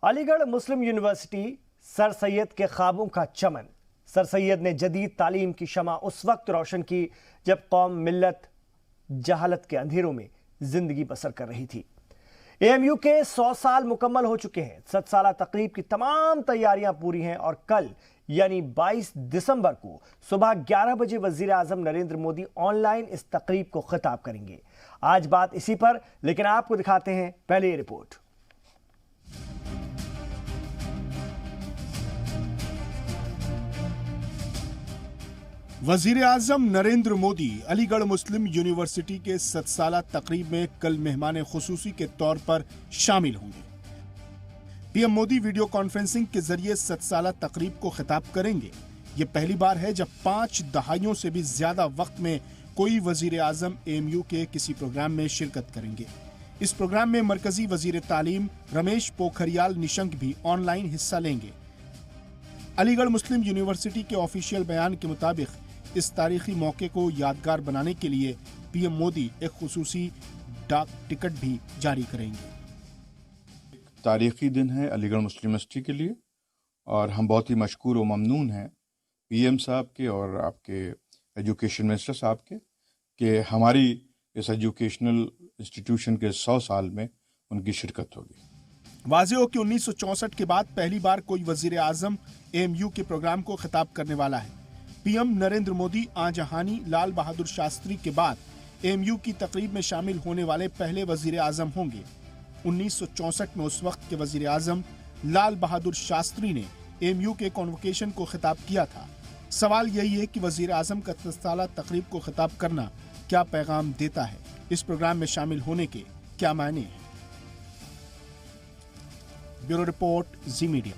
Aligarh Muslim university sir Syed के ख्वाबों का चमन। सर सैयद ने जदीद तालीम की शमा उस वक्त रोशन की जब कौम मिल्लत जहालत के अंधेरों में जिंदगी बसर कर रही थी। एएमयू के 100 साल मुकम्मल हो चुके हैं। 7 साला तकरीब की तमाम तैयारियां पूरी हैं और कल यानी 22 दिसंबर को सुबह 11 बजे वजीर आजम नरेंद्र मोदी ऑनलाइन इस तकरीब को खिताब करेंगे। आज बात इसी पर, लेकिन आपको दिखाते हैं पहले ये रिपोर्ट। वजीर आजम नरेंद्र मोदी अलीगढ़ मुस्लिम यूनिवर्सिटी के 7 साला तकरीब में कल मेहमान खुसूसी के तौर पर शामिल होंगे। पीएम मोदी वीडियो कॉन्फ्रेंसिंग के जरिए 7 साला तकरीब को खिताब करेंगे। ये पहली बार है जब 5 दहाइयों से भी ज्यादा वक्त में कोई वजीर आजम एएमयू के किसी प्रोग्राम में शिरकत करेंगे। इस प्रोग्राम में मरकजी वजीर तालीम रमेश पोखरियाल निशंक भी ऑनलाइन हिस्सा लेंगे। अलीगढ़ मुस्लिम यूनिवर्सिटी के ऑफिशियल बयान के मुताबिक इस तारीखी मौके को यादगार बनाने के लिए पीएम मोदी एक खुसूसी डाक टिकट भी जारी करेंगे। तारीखी दिन है अलीगढ़ मुस्लिम यूनिवर्सिटी के लिए और हम बहुत ही मशकूर व ममनून हैं पीएम साहब के और आपके एजुकेशन मिनिस्टर साहब के कि हमारी इस एजुकेशनल इंस्टीट्यूशन के 100 साल में उनकी शिरकत होगी। वाज़ेह हो कि 1964 के बाद पहली बार कोई वजीर आजम एएमयू के प्रोग्राम को खिताब करने वाला है। पीएम नरेंद्र मोदी आजहानी लाल बहादुर शास्त्री के बाद एएमयू की तकरीब में शामिल होने वाले पहले वजीर आजम होंगे। 1964 में उस वक्त के वजीर आजम लाल बहादुर शास्त्री ने एएमयू के कॉन्वोकेशन को खिताब किया था। सवाल यही है कि वजीर आजम का 7 साला तकरीब को खिताब करना क्या पैगाम देता है, इस प्रोग्राम में शामिल होने के क्या मायने हैं। ब्यूरो रिपोर्ट, जी मीडिया।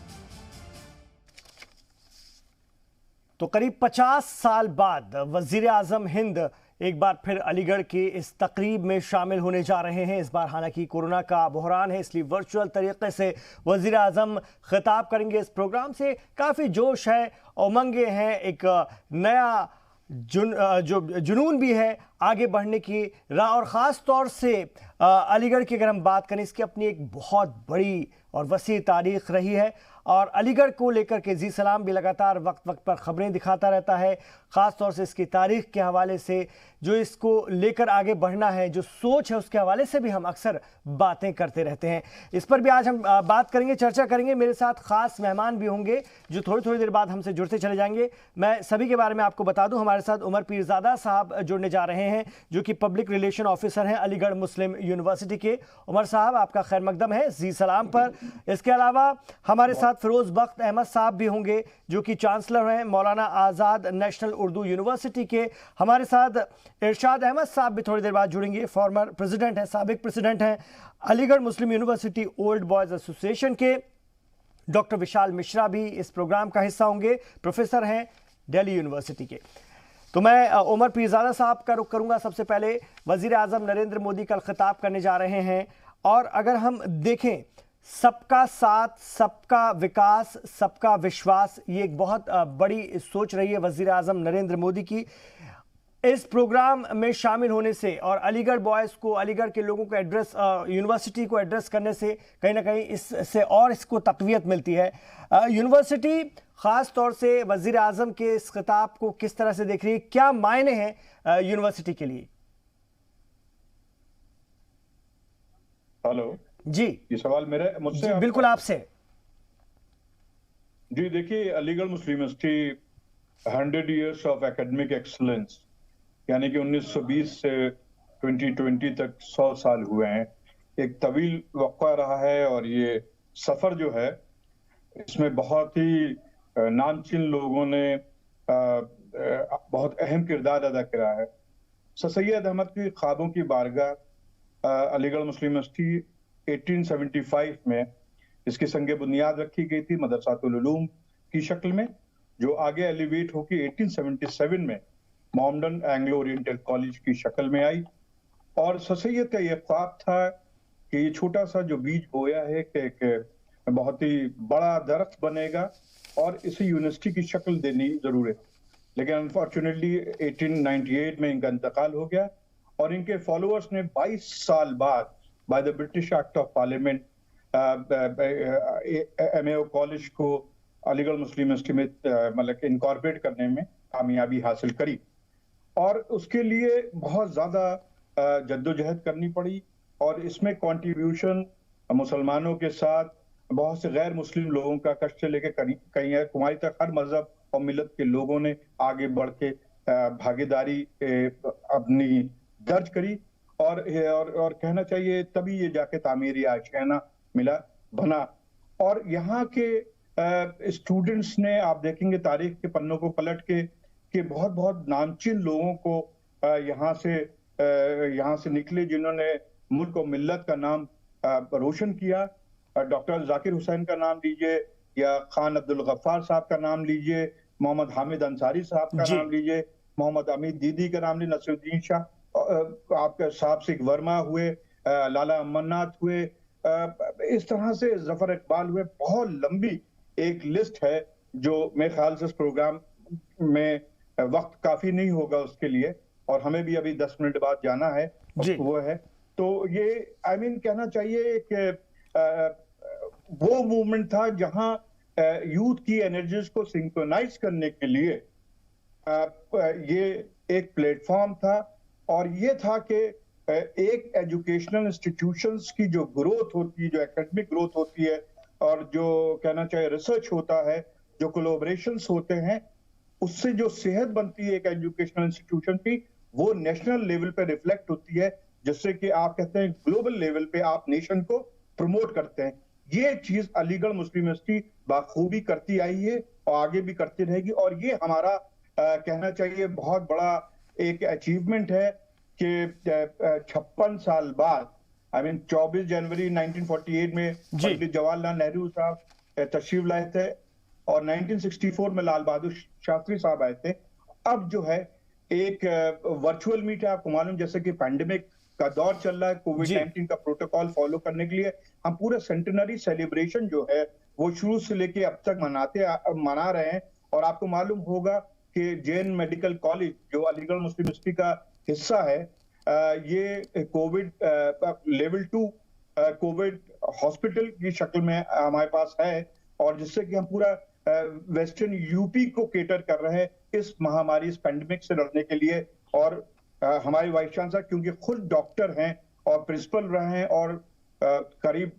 तो करीब 50 साल बाद वजीर आजम हिंद एक बार फिर अलीगढ़ की इस तकरीब में शामिल होने जा रहे हैं। इस बार हालांकि कोरोना का बहरान है, इसलिए वर्चुअल तरीके से वजीर आजम खिताब करेंगे। इस प्रोग्राम से काफ़ी जोश है, उमंगे हैं, एक नया जुनून भी है आगे बढ़ने की राह। और ख़ास तौर से अलीगढ़ की अगर हम बात करें, इसकी अपनी एक बहुत बड़ी और वसी तारीख रही है और अलीगढ़ को लेकर के जी सलाम भी लगातार वक्त वक्त पर खबरें दिखाता रहता है। ख़ास तौर से इसकी तारीख के हवाले से, जो इसको लेकर आगे बढ़ना है, जो सोच है, उसके हवाले से भी हम अक्सर बातें करते रहते हैं। इस पर भी आज हम बात करेंगे, चर्चा करेंगे। मेरे साथ ख़ास मेहमान भी होंगे जो थोड़ी थोड़ी देर बाद हमसे जुड़ते चले जाएंगे। मैं सभी के बारे में आपको बता दूं, हमारे साथ उमर पीरजादा साहब जुड़ने जा रहे हैं जो कि पब्लिक रिलेशन ऑफिसर हैं अलीगढ़ मुस्लिम यूनिवर्सिटी के। उमर साहब, आपका खैर मकदम है जी सलाम पर। इसके अलावा हमारे साथ फिरोज बख्त अहमद साहब भी होंगे जो कि चांसलर हैं मौलाना आज़ाद नेशनल उर्दू यूनिवर्सिटी के। हमारे साथ इरशाद अहमद साहब भी थोड़ी देर बाद जुड़ेंगे, फॉर्मर प्रेसिडेंट हैं, साबिक प्रेसिडेंट हैं Aligarh Muslim university old boys association के। डॉक्टर विशाल मिश्रा भी इस प्रोग्राम का हिस्सा होंगे, प्रोफेसर हैं दिल्ली यूनिवर्सिटी के। तो मैं उमर पीरजादा साहब का रुख करूंगा। सबसे पहले वजीर आजम नरेंद्र मोदी कल खिताब करने जा रहे हैं और अगर हम देखें, सबका साथ, सबका विकास, सबका विश्वास, ये एक बहुत बड़ी सोच रही है वजीर आजम नरेंद्र मोदी की। इस प्रोग्राम में शामिल होने से और अलीगढ़ बॉयज़ को, अलीगढ़ के लोगों को एड्रेस, यूनिवर्सिटी को एड्रेस करने से कहीं ना कहीं इससे और इसको तक़वियत मिलती है। यूनिवर्सिटी ख़ास तौर से वज़ीर आज़म के इस खिताब को किस तरह से देख रही है, क्या मायने हैं यूनिवर्सिटी के लिए? हेलो जी, ये सवाल मेरा मुझसे? बिल्कुल आपसे। जी देखिए, Aligarh Muslim University 100 years of academic excellence यानी कि 1920 से 2020 तक 100 साल हुए हैं। एक तवील वक़्फ़ा रहा है और ये सफ़र जो है इसमें बहुत ही नामचीन लोगों ने बहुत अहम किरदार अदा करा है। सर सैयद अहमद की ख्वाबों की बारगाह अलीगढ़ मुस्लिम यूनिवर्सिटी 1875 में इसकी संग बुनियाद रखी गई थी मदरसातुल उलूम की शक्ल में, जो आगे एलिवेट होकर 1877 में मोहम्मडन एंग्लो ओरिएंटल कॉलेज की शक्ल में आई। और सर सैयद का यह ख्वाब था कि ये छोटा सा जो बीज बोया है कि एक बहुत ही बड़ा दरख्त बनेगा और इसे यूनिवर्सिटी की शक्ल देनी जरूर है। लेकिन अनफॉर्चुनेटली 1898 में इनका इंतकाल हो गया और इनके फॉलोअर्स ने 22 साल बाद by the British act of parliament MAO college को अलीगढ़ मुस्लिम यूनिवर्सिटी में मतलब इनकॉर्पोरेट करने में कामयाबी हासिल करी। और उसके लिए बहुत ज्यादा जद्दोजहद करनी पड़ी और इसमें कंट्रीब्यूशन मुसलमानों के साथ बहुत से गैर मुस्लिम लोगों का कष्ट लेके कहीं है कुमारी तक हर मजहब और मिलत के लोगों ने आगे बढ़ के भागीदारी अपनी दर्ज करी और कहना चाहिए तभी ये जाके तामीरी आशियाना मिला बना। और यहाँ के स्टूडेंट्स ने, आप देखेंगे तारीख के पन्नों को पलट के बहुत बहुत नामचीन लोगों को यहाँ से निकले जिन्होंने मुल्क और मिल्लत का नाम रोशन किया। डॉक्टर जाकिर हुसैन का नाम लीजिए या खान अब्दुल गफ्फार साहब का नाम लीजिए, मोहम्मद हामिद अंसारी साहब का नाम लीजिए, मोहम्मद अमीद दीदी का नाम लीजिए, नसीरुद्दीन शाह आपके साहब सिख वर्मा हुए, लाला अमरनाथ हुए, इस तरह से जफर इकबाल हुए। बहुत लंबी एक लिस्ट है जो मेरे ख्याल से इस प्रोग्राम में वक्त काफी नहीं होगा उसके लिए, और हमें भी अभी 10 मिनट बाद जाना है वो है। तो ये कहना चाहिए कि वो मूवमेंट था जहां यूथ की एनर्जीज को सिंक्रोनाइज करने के लिए ये एक प्लेटफॉर्म था। और ये था कि एक एजुकेशनल इंस्टीट्यूशंस की जो ग्रोथ होती है, जो एकेडमिक ग्रोथ होती है और जो कहना चाहिए रिसर्च होता है, जो कोलैबोरेशंस होते हैं, उससे जो सेहत बनती है एक एजुकेशनल इंस्टीट्यूशन की, वो नेशनल लेवल पे रिफ्लेक्ट होती है, जिससे कि आप कहते हैं ग्लोबल लेवल पे आप नेशन को प्रमोट करते हैं। ये चीज अलीगढ़ मुस्लिम यूनिवर्सिटी बाखूबी करती आई है और आगे भी करती रहेगी। और ये हमारा कहना चाहिए बहुत बड़ा एक अचीवमेंट है कि 56 साल बाद 24 जनवरी 1948 में पंडित जवाहरलाल नेहरू साहब तशरीफ लाए थे और 1964 में लाल बहादुर शास्त्री साहब आए थे। अब जो है एक वर्चुअल मीट है, आपको मालूम जैसे कि पैंडेमिक का दौर चल रहा है, कोविड-19 का प्रोटोकॉल फॉलो करने के लिए हम पूरे सेंटेनरी सेलिब्रेशन जो है वो शुरू से लेके अब तक मना रहे हैं। और आपको मालूम होगा कि जैन मेडिकल कॉलेज जो अलीगढ़ मुस्लिम यूनिवर्सिटी का हिस्सा है, ये कोविड लेवल 2 कोविड हॉस्पिटल की शक्ल में हमारे पास है, और जिससे कि हम पूरा वेस्टर्न यूपी को केटर कर रहे हैं इस महामारी, इस पेंडेमिक से लड़ने के लिए। और हमारे वाइस चांसलर क्योंकि खुद डॉक्टर हैं और प्रिंसिपल रहे हैं और करीब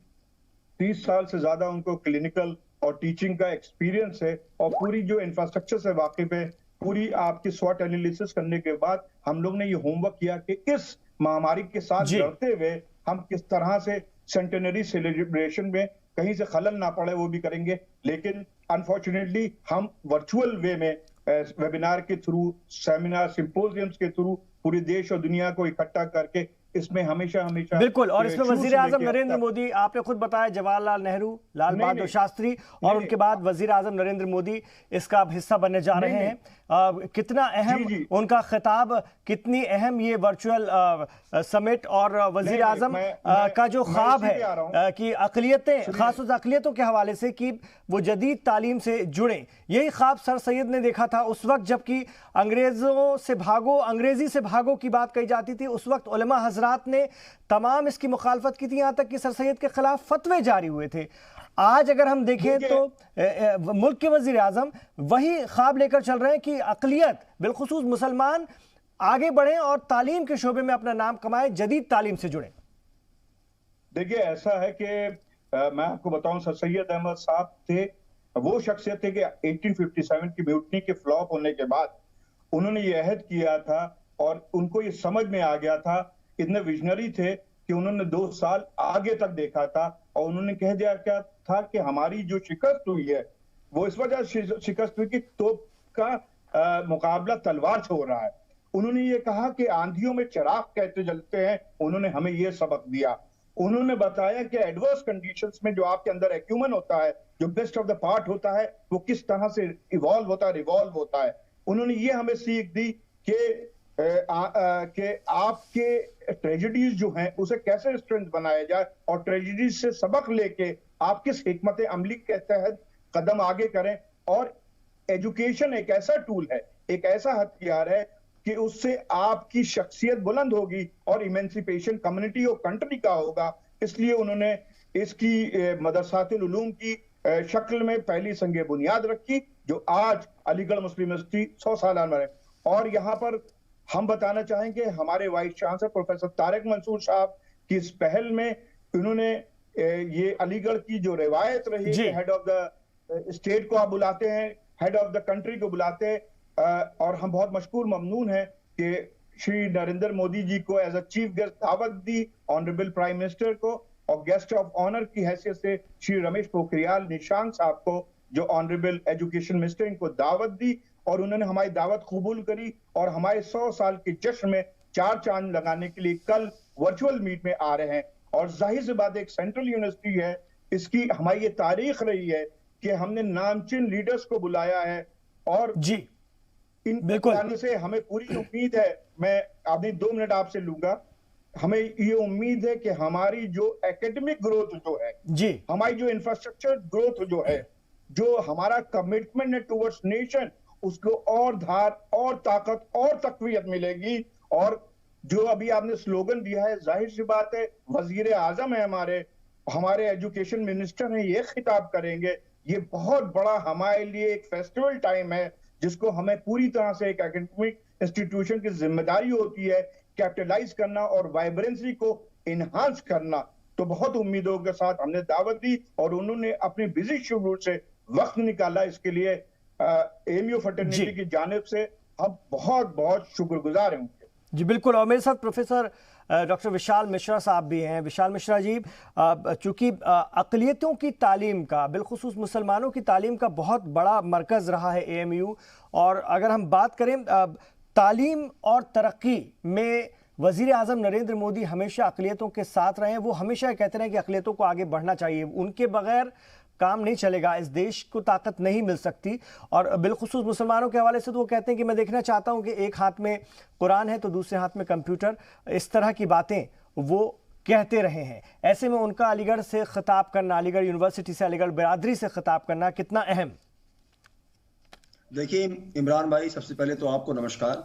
30 साल से ज्यादा उनको क्लिनिकल और टीचिंग का एक्सपीरियंस है और पूरी जो इंफ्रास्ट्रक्चर से वाकिफ है, पूरी आपकी स्वॉट एनालिसिस करने के बाद हम लोग ने ये होमवर्क किया कि इस महामारी के साथ लड़ते हुए हम किस तरह से सेंटेनरी सेलिब्रेशन में कहीं से खलल ना पड़े वो भी करेंगे। लेकिन अनफॉर्चुनेटली हम वर्चुअल वे में वेबिनार के थ्रू, सेमिनार, सिंपोजियम्स के थ्रू पूरे देश और दुनिया को इकट्ठा करके इसमें हमेशा बिल्कुल। और इसमें वजीर आजम नरेंद्र मोदी, आपने खुद बताया जवाहरलाल नेहरू, लाल बहादुर शास्त्री और उनके बाद वजीर आजम नरेंद्र मोदी इसका हिस्सा बनने जा रहे हैं। कितना अहम उनका खिताब, कितनी अहम ये वर्चुअल समिट और वजीर आजम का जो ख्वाब है कि अक़लियतें, खासतौर अक़लियतों के हवाले से कि वो जदीद तालीम से जुड़े, यही ख्वाब सर सैयद ने देखा था उस वक्त जबकि अंग्रेजों से भागो, अंग्रेजी से भागो की बात कही जाती थी। उस वक्त उलमा हजरात ने तमाम इसकी मुखालफत की थी, यहाँ तक कि सर सैयद के खिलाफ फतवे जारी हुए थे। आज अगर हम देखें तो मुल्क के वजीर आजम वही ख्वाब लेकर चल रहे हैं कि अक़लियत बिलखुसूस मुसलमान आगे बढ़े और तालीम के शोबे में अपना नाम कमाए, जदीद तालीम से जुड़े। देखिए ऐसा है कि मैं आपको बताऊं, सर सैयद अहमद साहब थे, वो शख्सियत थे कि 1857 की म्यूटनी के फ्लॉप होने के बाद उन्होंने ये अहद किया था और उनको ये समझ में आ गया था, इतने विजनरी थे कि उन्होंने 2 साल आगे तक देखा था और उन्होंने कह दिया क्या था कि हमारी जो शिकस्त हुई है वो इस वजह से शिकस्त हुई कि तोप का मुकाबला तलवार से हो रहा है। उन्होंने ये कहा कि आंधियों में चिराग कैसे जलते हैं, उन्होंने हमें ये सबक दिया। उन्होंने बताया कि एडवर्स कंडीशंस में जो आपके अंदर एक्यूमन होता है, जो बेस्ट ऑफ द पार्ट होता है, वो किस तरह से इवॉल्व होता है, रिवॉल्व होता है। उन्होंने ये हमें सीख दी कि आपके ट्रेजेडीज जो हैं उसे कैसे स्ट्रेंथ बनाया जाए और ट्रेजेडीज से सबक लेके आप किस हिकमत अमली के तहत कदम आगे करें। और एजुकेशन एक ऐसा टूल है, एक ऐसा हथियार है कि उससे आपकी शख्सियत बुलंद होगी और इमेंसिपेशन कम्युनिटी और कंट्री का होगा। इसलिए उन्होंने इसकी मदरसातुल उलूम की शक्ल में पहली संग बुनियाद रखी, जो आज अलीगढ़ मुस्लिम यूनिवर्सिटी 100 साल मनाए। और यहाँ पर हम बताना चाहेंगे हमारे vice chancellor professor Tariq Mansoor साहब की इस पहल में इन्होंने ये अलीगढ़ की जो रिवायत रही है, हेड ऑफ द स्टेट को आप बुलाते हैं, हेड ऑफ द कंट्री को बुलाते हैं, और हम बहुत मशकूर ममनून हैं कि श्री नरेंद्र मोदी जी को एज अ चीफ गेस्ट दावत दी, ऑनरेबल प्राइम मिनिस्टर को, और गेस्ट ऑफ ऑनर की हैसियत से श्री रमेश पोखरियाल निशांक साहब को, जो ऑनरेबल एजुकेशन मिनिस्टर, इनको दावत दी और उन्होंने हमारी दावत कबूल करी और हमारे 100 साल के जश्न में 4 चांद लगाने के लिए कल वर्चुअल मीट में आ रहे हैं। और जाहिर सी बात एक सेंट्रल यूनिवर्सिटी है, इसकी हमारी ये तारीख रही है कि हमने नामचीन लीडर्स को बुलाया है और जी इन बुलाने से हमें पूरी उम्मीद है, मैं अभी 2 मिनट आपसे लूंगा, हमें ये उम्मीद है कि हमारी जो एकेडमिक ग्रोथ जो है जी, हमारी जो इंफ्रास्ट्रक्चर ग्रोथ जो है, जो हमारा कमिटमेंट है टुवर्ड्स नेशन, उसको और धार और ताकत और तकवीयत मिलेगी। और जो अभी आपने स्लोगन दिया है, जाहिर सी बात है वजीर आजम है हमारे एजुकेशन मिनिस्टर हैं, ये खिताब करेंगे। ये बहुत बड़ा हमारे लिए एक फेस्टिवल टाइम है, जिसको हमें पूरी तरह से एक एकेडमिक इंस्टीट्यूशन की जिम्मेदारी होती है कैपिटलाइज करना और वाइब्रेंसी को इनहांस करना। तो बहुत उम्मीदों के साथ हमने दावत दी और उन्होंने अपने बिजी शेड्यूल से वक्त निकाला इसके लिए। एएमयू फर्टर्निटी की जानिब से हम बहुत बहुत शुक्रगुजार हैं उनके। जी बिल्कुल, और मेरे साथ प्रोफेसर डॉक्टर विशाल मिश्रा साहब भी हैं। विशाल मिश्रा जी, चूंकि अक़लियतों की तालीम का, बिलखुसूस मुसलमानों की तालीम का बहुत बड़ा मरकज़ रहा है एएमयू, और अगर हम बात करें तालीम और तरक्की में वज़ीर आज़म नरेंद्र मोदी हमेशा अक़लियतों के साथ रहे हैं। वो हमेशा कहते रहे कि अक़लियतों को आगे बढ़ना चाहिए, उनके बगैर काम नहीं चलेगा, इस देश को ताकत नहीं मिल सकती। और बिलखुसूस मुसलमानों के हवाले से तो वो कहते हैं कि मैं देखना चाहता हूं कि एक हाथ में कुरान है तो दूसरे हाथ में कंप्यूटर, इस तरह की बातें वो कहते रहे हैं। ऐसे में उनका अलीगढ़ से खिताब करना, अलीगढ़ यूनिवर्सिटी से, अलीगढ़ बिरादरी से खिताब करना कितना अहम? देखिए इमरान भाई, सबसे पहले तो आपको नमस्कार।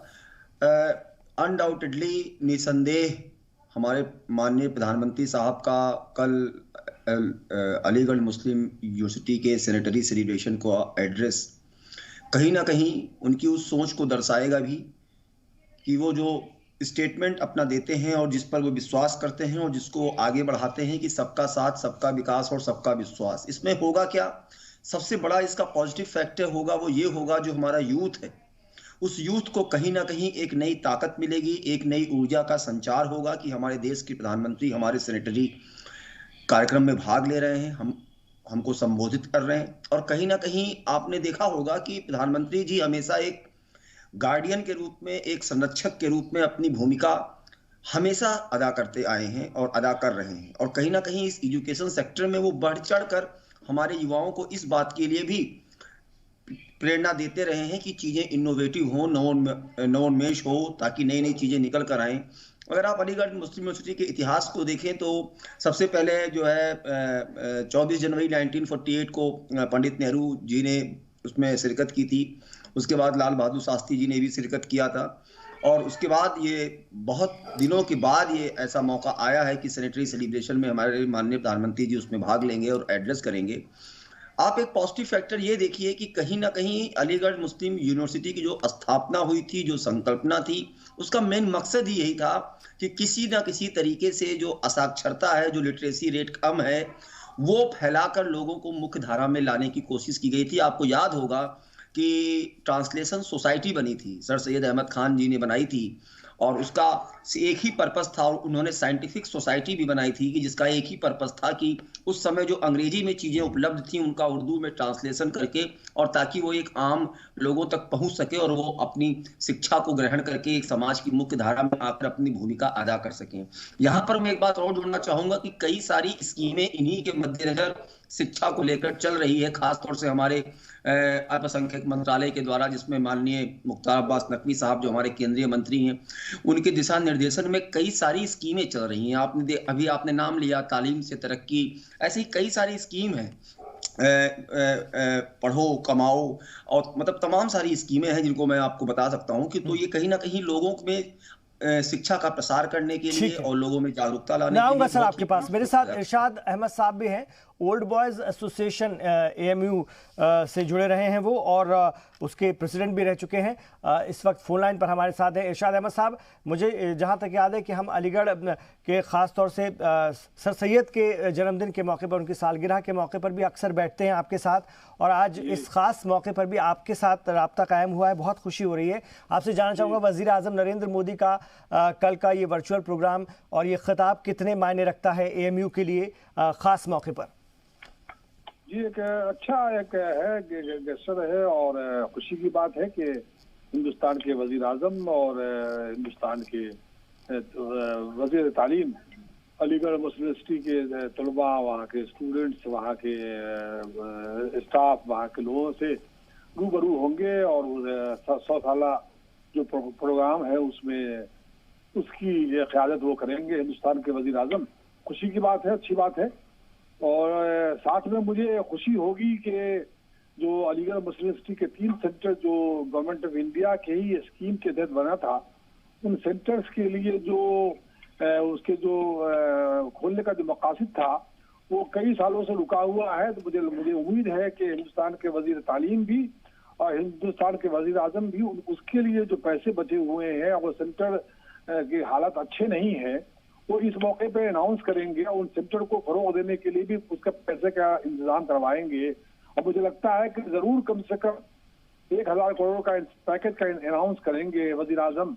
अनडाउटेडली, निसंदेह हमारे माननीय प्रधानमंत्री साहब का कल अलीगढ़ मुस्लिम यूनिवर्सिटी के सेनेटरी सेलिब्रेशन को एड्रेस कहीं ना कहीं उनकी उस सोच को दर्शाएगा भी कि वो जो स्टेटमेंट अपना देते हैं और जिस पर वो विश्वास करते हैं और जिसको आगे बढ़ाते हैं कि सबका साथ, सबका विकास और सबका विश्वास, इसमें होगा क्या? सबसे बड़ा इसका पॉजिटिव फैक्टर होगा वो ये होगा, जो हमारा यूथ है उस यूथ को कहीं ना कहीं एक नई ताकत मिलेगी, एक नई ऊर्जा का संचार होगा कि हमारे देश के प्रधानमंत्री हमारे सेनेटरी कार्यक्रम में भाग ले रहे हैं, हमको संबोधित कर रहे हैं। और कहीं ना कहीं आपने देखा होगा कि प्रधानमंत्री जी हमेशा एक गार्डियन के रूप में, एक संरक्षक के रूप में अपनी भूमिका हमेशा अदा करते आए हैं और अदा कर रहे हैं। और कहीं ना कहीं इस एजुकेशन सेक्टर में वो बढ़ चढ़ कर हमारे युवाओं को इस बात के लिए भी प्रेरणा देते रहे हैं कि चीज़ें इनोवेटिव हों, नवोन्मेष हो, ताकि नई नई चीज़ें निकल कर आएँ। अगर आप अलीगढ़ मुस्लिम यूनिवर्सिटी के इतिहास को देखें तो सबसे पहले जो है 24 जनवरी 1948 को पंडित नेहरू जी ने उसमें शिरकत की थी। उसके बाद लाल बहादुर शास्त्री जी ने भी शिरकत किया था। और उसके बाद ये बहुत दिनों के बाद ये ऐसा मौका आया है कि सेनेटरी सेलिब्रेशन में हमारे माननीय प्रधानमंत्री जी उसमें भाग लेंगे और एड्रेस करेंगे। आप एक पॉजिटिव फैक्टर ये देखिए कि कहीं ना कहीं अलीगढ़ मुस्लिम यूनिवर्सिटी की जो स्थापना हुई थी, जो संकल्पना थी, उसका मेन मकसद ही यही था कि किसी ना किसी तरीके से जो असाक्षरता है, जो लिटरेसी रेट कम है, वो फैलाकर लोगों को मुख्य धारा में लाने की कोशिश की गई थी। आपको याद होगा कि ट्रांसलेशन सोसाइटी बनी थी, सर सैयद अहमद खान जी ने बनाई थी, और उसका एक ही पर्पस था। और उन्होंने साइंटिफिक सोसाइटी भी बनाई थी कि जिसका एक ही पर्पस था कि उस समय जो अंग्रेजी में चीज़ें उपलब्ध थी उनका उर्दू में ट्रांसलेशन करके, और ताकि वो एक आम लोगों तक पहुंच सके और वो अपनी शिक्षा को ग्रहण करके एक समाज की मुख्य धारा में आकर अपनी भूमिका अदा कर सकें। यहाँ पर मैं एक बात और जोड़ना चाहूँगा कि कई सारी स्कीमें इन्हीं के मद्देनजर शिक्षा को लेकर चल रही है, खासतौर से हमारे अल्पसंख्यक मंत्रालय के द्वारा, जिसमें माननीय मुख्तार अब्बास नकवी साहब जो हमारे केंद्रीय मंत्री हैं, उनके दिशा निर्देशन में कई सारी स्कीमें चल रही हैं। अभी आपने नाम लिया तालीम से तरक्की, ऐसी कई सारी स्कीम हैं, पढ़ो कमाओ, और मतलब तमाम सारी स्कीमें हैं जिनको मैं आपको बता सकता हूं कि तो ये कहीं ना कहीं लोगों में शिक्षा का प्रसार करने के लिए और लोगों में जागरूकता लाने मैं के आऊंगा लिए सर आपके पास। मेरे साथ इरशाद अहमद साहब भी हैं, ओल्ड बॉयज एसोसिएशन AMU से जुड़े रहे हैं वो, और उसके प्रेसिडेंट भी रह चुके हैं। इस वक्त फोन लाइन पर हमारे साथ हैं इरशाद अहमद साहब। मुझे जहां तक याद है कि हम अलीगढ़ के ख़ास तौर से सर सैयद के जन्मदिन के मौके पर, उनकी सालगिरह के मौके पर भी अक्सर बैठते हैं आपके साथ, और आज इस खास मौके पर भी आपके साथ रब्ता कायम हुआ है, बहुत खुशी हो रही है। आपसे जानना चाहूँगा, वज़ीर आज़म नरेंद्र मोदी का कल का ये वर्चुअल प्रोग्राम और ये खिताब कितने मायने रखता है AMU के लिए ख़ास मौके पर? जी, एक अच्छा एक है गेस्टर है, और खुशी की बात है कि हिंदुस्तान के वजीर आजम और हिंदुस्तान के वजीर तालीम अलीगढ़ मुस्लिम यूनिवर्सिटी के तलबा, वहाँ के स्टूडेंट्स, वहाँ के स्टाफ, वहाँ के लोगों से रूबरू होंगे, और 100 साला जो प्रोग्राम है उसमें उसकी क़यादत वो करेंगे हिंदुस्तान के वजीर आजम। खुशी की बात है, अच्छी बात है। और साथ में मुझे खुशी होगी कि जो अलीगढ़ मुस्लिम यूनिवर्सिटी के 3 सेंटर जो गवर्नमेंट ऑफ इंडिया के ही स्कीम के तहत बना था, उन सेंटर्स के लिए जो उसके जो खोलने का जो मकासद था वो कई सालों से रुका हुआ है। तो मुझे उम्मीद है कि हिंदुस्तान के वजीर तालीम भी और हिंदुस्तान के वजीर आजम भी उसके लिए जो पैसे बचे हुए हैं, और सेंटर की हालत अच्छे नहीं है, वो इस मौके पे अनाउंस करेंगे और उन सेंटर को फरोग देने के लिए भी उसका पैसे का इंतजाम करवाएंगे। और मुझे लगता है कि जरूर कम से कम 1000 करोड़ का पैकेज का अनाउंस करेंगे वजीर आजम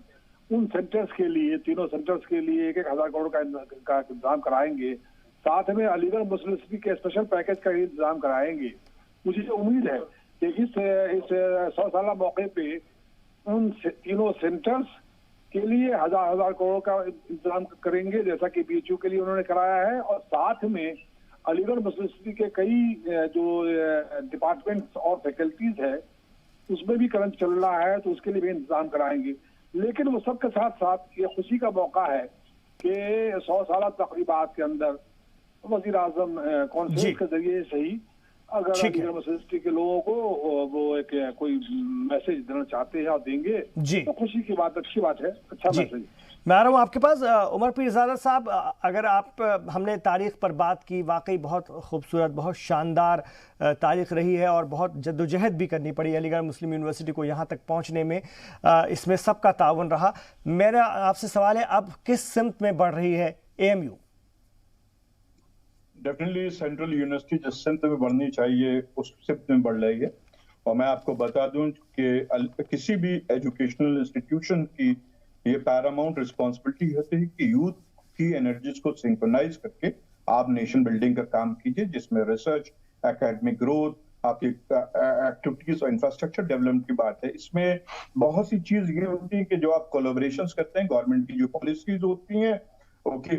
उन सेंटर्स के लिए, तीनों सेंटर्स के लिए 1000 करोड़ का इंतजाम कराएंगे। साथ में अलीगढ़ मुस्लिम यूनिवर्सिटी के स्पेशल पैकेज का इंतजाम कराएंगे। मुझे उम्मीद है कि इस 100 साला मौके पे उन तीनों सेंटर्स के लिए 1000 करोड़ का इंतजाम करेंगे, जैसा कि BHU के लिए उन्होंने कराया है। और साथ में अलीगढ़ मुस्लिम यूनिवर्सिटी के कई जो डिपार्टमेंट्स और फैकल्टीज है उसमें भी कर्म चल रहा है, तो उसके लिए भी इंतजाम कराएंगे। लेकिन वो सबके साथ साथ ये खुशी का मौका है कि 100 साला तकरीबात के अंदर वजीर आजम कॉन्फ्रेंस के जरिए सही अगर अलीगढ़ मुस्लिम यूनिवर्सिटी के लोगों को वो एक कोई मैसेज देना चाहते हैं और देंगे तो खुशी की बात, अच्छी बात है, अच्छा मैसेज। मैं आ रहा हूँ आपके पास। उमर पीरजादा साहब, अगर हमने तारीख पर बात की, वाकई बहुत खूबसूरत, बहुत शानदार तारीख रही है, और बहुत जद्दोजहद भी करनी पड़ी अलीगढ़ मुस्लिम यूनिवर्सिटी को यहाँ तक पहुँचने में। इसमें सबका ताउन रहा। मेरा आपसे सवाल है, अब किस सिमत में बढ़ रही है AMU? डेफिनेटली सेंट्रल यूनिवर्सिटी जिस सिमत में बढ़नी चाहिए उस सिमत में बढ़ रही है। और मैं आपको बता दूं कि किसी भी एजुकेशनल इंस्टीट्यूशन की ये पैरामाउंट रिस्पॉन्सिबिलिटी होती है कि यूथ की एनर्जीज को सिंक्रोनाइज करके आप नेशन बिल्डिंग का काम कीजिए, जिसमें रिसर्च, एकेडमिक ग्रोथ, आपकी एक्टिविटीज और इंफ्रास्ट्रक्चर डेवलपमेंट की बात है। इसमें बहुत सी चीज ये होती है कि जो आप कोलैबोरेशंस करते हैं, गवर्नमेंट की जो पॉलिसीज होती हैं, ओके,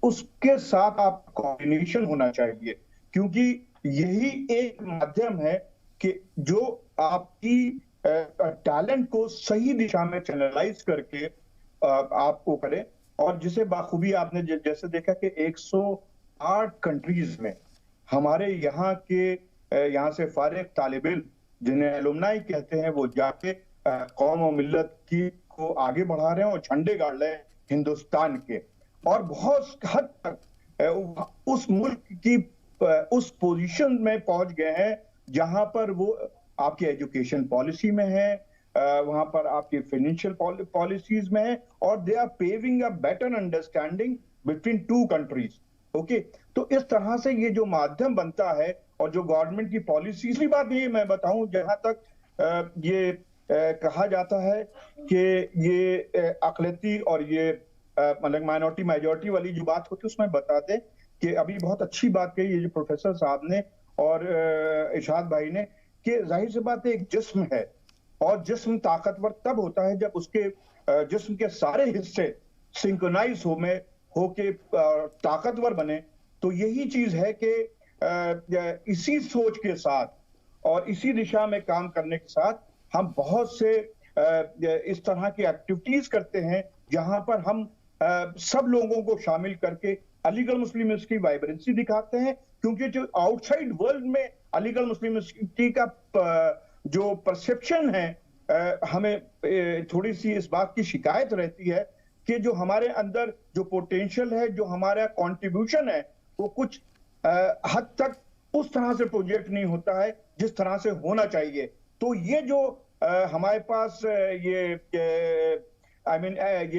उसके साथ आप कोऑर्डिनेशन होना चाहिए, क्योंकि यही एक माध्यम है कि जो आपकी टैलेंट को सही दिशा में चैनलाइज करके आपको करें। और जिसे बाखूबी आपने जैसे देखा कि 108 कंट्रीज में हमारे यहाँ से फारिग तालिब इल्म, जिन्हें एलुमनाई कहते हैं, वो जाके कौम और मिल्लत की को आगे बढ़ा रहे हैं और झंडे गाड़ रहे हैं हिंदुस्तान के। और बहुत हद तक उस मुल्क की उस पोजीशन में पहुंच गए हैं जहां पर वो आपकी एजुकेशन पॉलिसी में है, वहां पर आपकी फाइनेंशियल पॉलिसीज में है, और they are paving a better understanding between 2 countries. Okay, तो इस तरह से ये जो माध्यम बनता है और जो गवर्नमेंट की पॉलिसी, इसलिए बात ये मैं बताऊं, जहां तक ये कहा जाता है कि ये अक़लियती और ये मतलब माइनॉरिटी मेजॉरिटी वाली जो बात होती है, उसमें बता दें कि अभी बहुत अच्छी बात कही ये जो प्रोफेसर साहब ने और इरशाद भाई ने, कि जाहिर सी बात है एक जिस्म है, और जिस्म ताकतवर तब होता है जब उसके जिस्म के सारे हिस्से सिंक्रोनाइज होके ताकतवर बने। तो यही चीज है कि इसी सोच के साथ और इसी दिशा में काम करने के साथ हम बहुत से इस तरह की एक्टिविटीज करते हैं जहां पर हम सब लोगों को शामिल करके अलीगढ़ मुस्लिम यूनिवर्सिटी वाइब्रेंसी दिखाते हैं। क्योंकि जो आउटसाइड वर्ल्ड में अलीगढ़ मुस्लिम यूनिवर्सिटी का जो परसेप्शन है हमें थोड़ी सी इस बात की शिकायत रहती है कि जो हमारे अंदर जो पोटेंशियल है, जो हमारा कंट्रीब्यूशन है, वो कुछ हद तक उस तरह से प्रोजेक्ट नहीं होता है जिस तरह से होना चाहिए। तो ये जो हमारे पास ये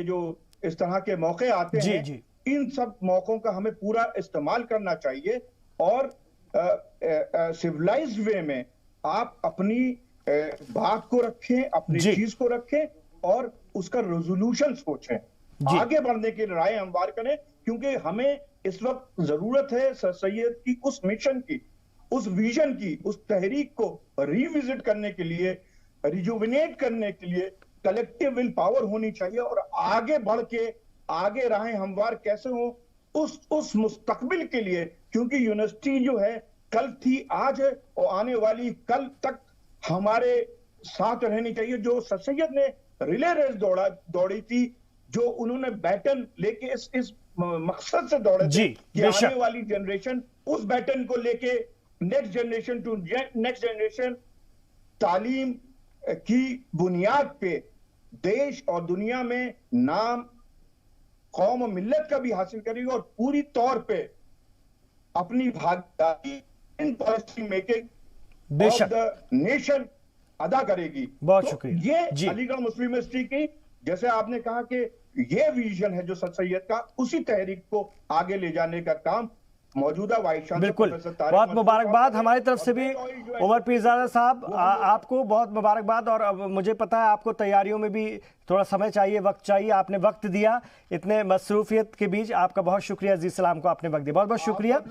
जो इस तरह के मौके आते हैं, इन सब मौकों का हमें पूरा इस्तेमाल करना चाहिए और सिविलाइज्ड वे में आप अपनी बात को रखें, अपनी चीज को रखें और उसका रेजोल्यूशन सोचें, आगे बढ़ने की राय हमवार करें, क्योंकि हमें इस वक्त जरूरत है सर सैयद की उस मिशन की, उस विजन की, उस तहरीक को रिविजिट करने के लिए, रिजुविनेट करने के लिए कलेक्टिव विल पावर होनी चाहिए और आगे बढ़ के आगे राहें हमवार कैसे हो उस मुस्तकबिल के लिए, क्योंकि यूनिवर्सिटी जो है कल थी, आज है और आने वाली कल तक हमारे साथ रहनी चाहिए। जो सर सैयद ने रिले रेस दौड़ी थी, जो उन्होंने बैटन लेके इस मकसद से दौड़े थे कि आने वाली जनरेशन उस बैटन को लेके next generation to next generation तालीम की बुनियाद पे देश और दुनिया में नाम कौम और मिल्लत का भी हासिल करेगी और पूरी तौर पे अपनी भागीदारी in policy making of the nation अदा करेगी। बहुत शुक्रिया। ये अलीगढ़ मुस्लिम यूनिवर्सिटी की, जैसे आपने कहा कि ये विजन है जो सर सैयद का, उसी तहरीक को आगे ले जाने का काम मौजूदा वाइस चांसलर बिल्कुल, बहुत मुबारकबाद हमारी तरफ से भी उमर पीरजादा साहब, आपको बहुत मुबारकबाद। और अब मुझे पता है आपको तैयारियों में भी थोड़ा समय चाहिए, वक्त चाहिए, आपने वक्त दिया इतने मसरूफियत के बीच, आपका बहुत शुक्रिया। अजीज सलाम को आपने वक्त दिया, बहुत बहुत शुक्रिया।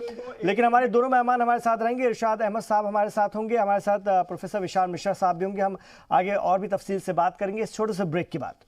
लेकिन हमारे दोनों मेहमान हमारे साथ रहेंगे, इरशाद अहमद साहब हमारे साथ होंगे, हमारे साथ प्रोफेसर विशाल मिश्रा साहब भी होंगे। हम आगे और भी तफसील से बात करेंगे इस छोटे से ब्रेक के बाद।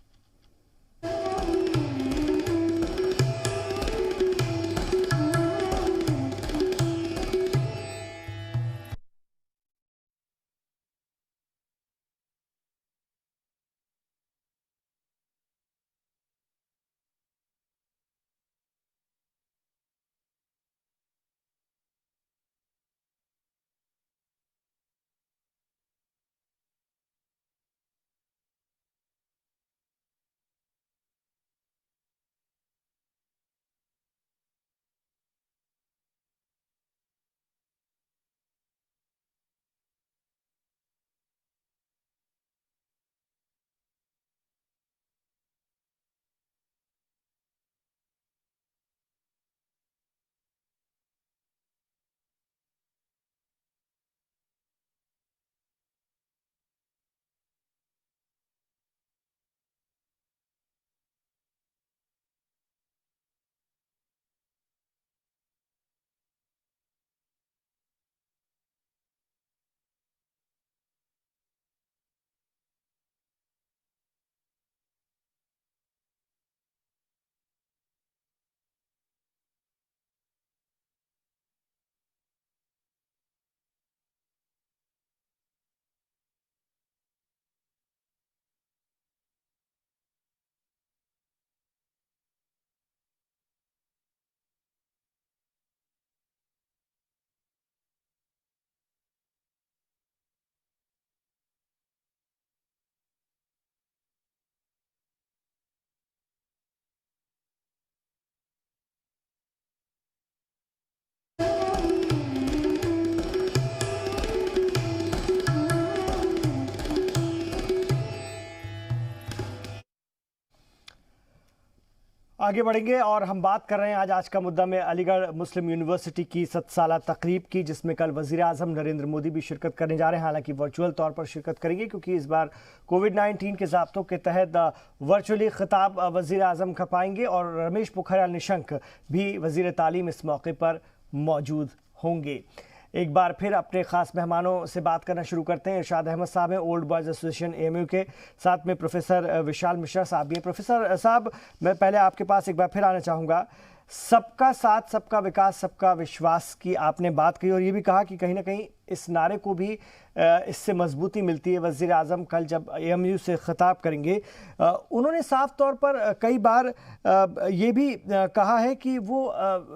आगे बढ़ेंगे और हम बात कर रहे हैं आज का मुद्दा में अलीगढ़ मुस्लिम यूनिवर्सिटी की 7 साला तकरीब की, जिसमें कल वज़ीर आज़म नरेंद्र मोदी भी शिरकत करने जा रहे हैं। हालांकि वर्चुअल तौर पर शिरकत करेंगे क्योंकि इस बार कोविड-19 के ज़ाब्तों के तहत वर्चुअली खिताब वज़ीर आज़म का पाएंगे और रमेश पोखरियाल निशंक भी वज़ीर तालीम इस मौके पर मौजूद होंगे। एक बार फिर अपने ख़ास मेहमानों से बात करना शुरू करते हैं। इरशाद अहमद साहब हैं, ओल्ड बॉयज़ एसोसिएशन AMU के, साथ में प्रोफेसर विशाल मिश्रा साहब भी हैं। प्रोफेसर साहब, मैं पहले आपके पास एक बार फिर आना चाहूँगा। सबका साथ, सबका विकास, सबका विश्वास की आपने बात कही और ये भी कहा कि कहीं ना कहीं इस नारे को भी इससे मजबूती मिलती है। वज़ीर आज़म कल जब AMU से ख़िताब करेंगे, उन्होंने साफ तौर पर कई बार ये भी कहा है कि वो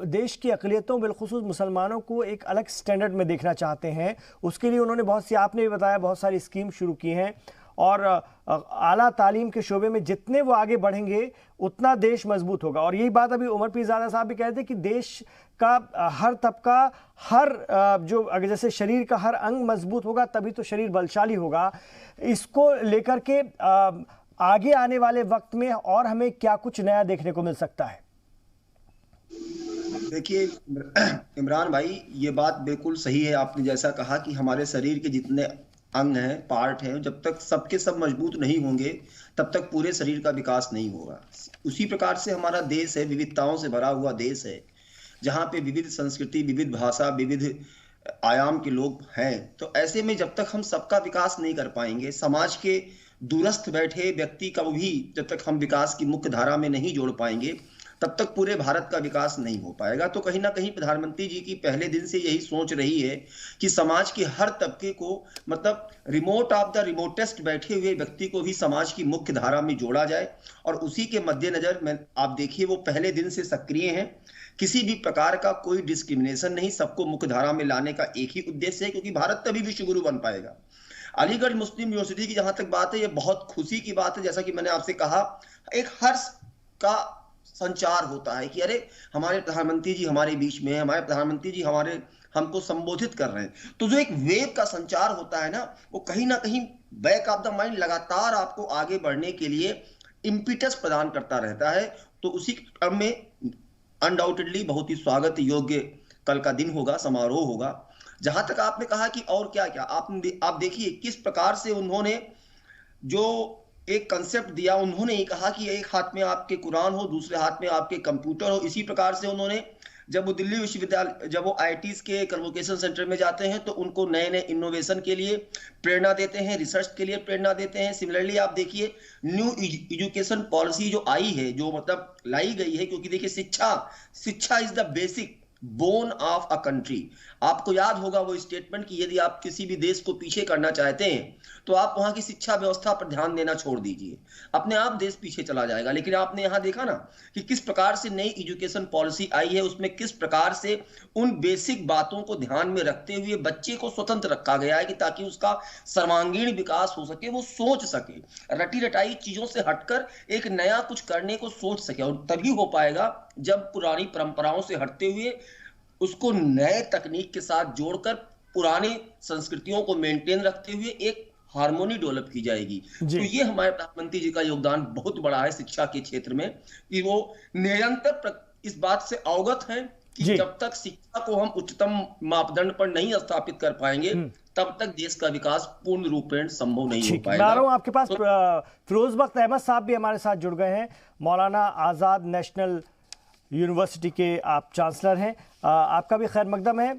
देश की अक़लियतों बिलख़ुसूस मुसलमानों को एक अलग स्टैंडर्ड में देखना चाहते हैं। उसके लिए उन्होंने बहुत सी, आपने भी बताया, बहुत सारी स्कीम शुरू की हैं और आला तालीम के शोबे में जितने वो आगे बढ़ेंगे उतना देश मजबूत होगा। और यही बात अभी उमर पीरजादा साहब भी कहते हैं कि देश का हर तबका, हर जो अगर जैसे शरीर का हर अंग मजबूत होगा तभी तो शरीर बलशाली होगा। इसको लेकर के आगे आने वाले वक्त में और हमें क्या कुछ नया देखने को मिल सकता है? देखिए इमरान भाई, ये बात बिल्कुल सही है। आपने जैसा कहा कि हमारे शरीर के जितने अंग हैं, पार्ट हैं, जब तक सबके सब मजबूत नहीं होंगे तब तक पूरे शरीर का विकास नहीं होगा। उसी प्रकार से हमारा देश है, विविधताओं से भरा हुआ देश है, जहाँ पे विविध संस्कृति, विविध भाषा, विविध आयाम के लोग हैं। तो ऐसे में जब तक हम सबका विकास नहीं कर पाएंगे, समाज के दूरस्थ बैठे व्यक्ति का भी जब तक हम विकास की मुख्य धारा में नहीं जोड़ पाएंगे, तब तक पूरे भारत का विकास नहीं हो पाएगा। तो कहीं ना कहीं प्रधानमंत्री जी की पहले दिन से यही सोच रही है कि समाज के हर तबके को, मतलब रिमोट ऑफ द रिमोटेस्ट बैठे हुए व्यक्ति को भी समाज की मुख्य धारा में जोड़ा जाए। और उसी के मद्देनजर में आप देखिए वो पहले दिन से सक्रिय हैं। किसी भी प्रकार का कोई डिस्क्रिमिनेशन नहीं, सबको मुख्य धारा में लाने का एक ही उद्देश्य है, क्योंकि भारत तभी विश्व गुरु बन पाएगा। अलीगढ़ मुस्लिम यूनिवर्सिटी की जहां तक बात है, ये बहुत खुशी की बात है। जैसा कि मैंने आपसे कहा, एक हर्ष का संचार होता है कि अरे हमारे प्रधानमंत्री जी हमारे बीच में है, हमारे प्रधानमंत्री जी हमको संबोधित कर रहे हैं। तो जो एक वेव का संचार होता है ना, वो कहीं ना कहीं बैक ऑफ द माइंड लगातार आपको आगे बढ़ने के लिए इम्पिटस प्रदान करता रहता है। तो उसी क्रम में अनडाउटेडली बहुत ही स्वागत योग्य कल का दिन होगा, समारोह होगा। जहां तक आपने कहा कि और क्या क्या, आप देखिए किस प्रकार से उन्होंने जो एक कंसेप्ट दिया। उन्होंने ये कहा कि एक हाथ में आपके कुरान हो, दूसरे हाथ में आपके कंप्यूटर हो। इसी प्रकार से उन्होंने जब वो दिल्ली विश्वविद्यालय, जब वो आईआईटीज के कन्वोकेशन सेंटर में जाते हैं तो उनको नए नए इनोवेशन के लिए प्रेरणा देते हैं, रिसर्च के लिए प्रेरणा देते हैं। सिमिलरली आप देखिए न्यू एजुकेशन पॉलिसी जो आई है, जो मतलब लाई गई है, क्योंकि देखिए शिक्षा is the basic bone of a country. आपको याद होगा वो स्टेटमेंट कि यदि आप किसी भी देश को पीछे करना चाहते हैं तो आप वहां की शिक्षा व्यवस्था पर ध्यान देना छोड़ दीजिए, अपने आप देश पीछे चला जाएगा। लेकिन आपने यहां देखा ना कि किस प्रकार से नई एजुकेशन पॉलिसी आई है, उसमें किस प्रकार से उन बेसिक बातों को ध्यान में रखते हुए बच्चे को स्वतंत्र रखा गया है कि ताकि उसका सर्वांगीण विकास हो सके, वो सोच सके, रटी रटाई चीजों से हटकर एक नया कुछ करने को सोच सके। और तभी हो पाएगा जब पुरानी परंपराओं से हटते हुए उसको नए तकनीक के साथ जोड़कर पुरानी संस्कृतियों को मेंटेन रखते हुए एक हार्मोनी डेवलप की जाएगी। तो ये हमारे प्रधानमंत्री जी का योगदान बहुत बड़ा है शिक्षा के क्षेत्र में, कि वो निरंतर इस बात से अवगत हैं कि जब तक शिक्षा को हम उच्चतम मापदंड पर नहीं स्थापित कर पाएंगे तब तक देश का विकास पूर्ण रूपेण संभव नहीं हो पाएगा। आपके पास फिरोज बख्त अहमद साहब भी हमारे साथ जुड़ गए हैं, मौलाना आजाद नेशनल यूनिवर्सिटी के आप चांसलर हैं। आपका भी खैर मकदम है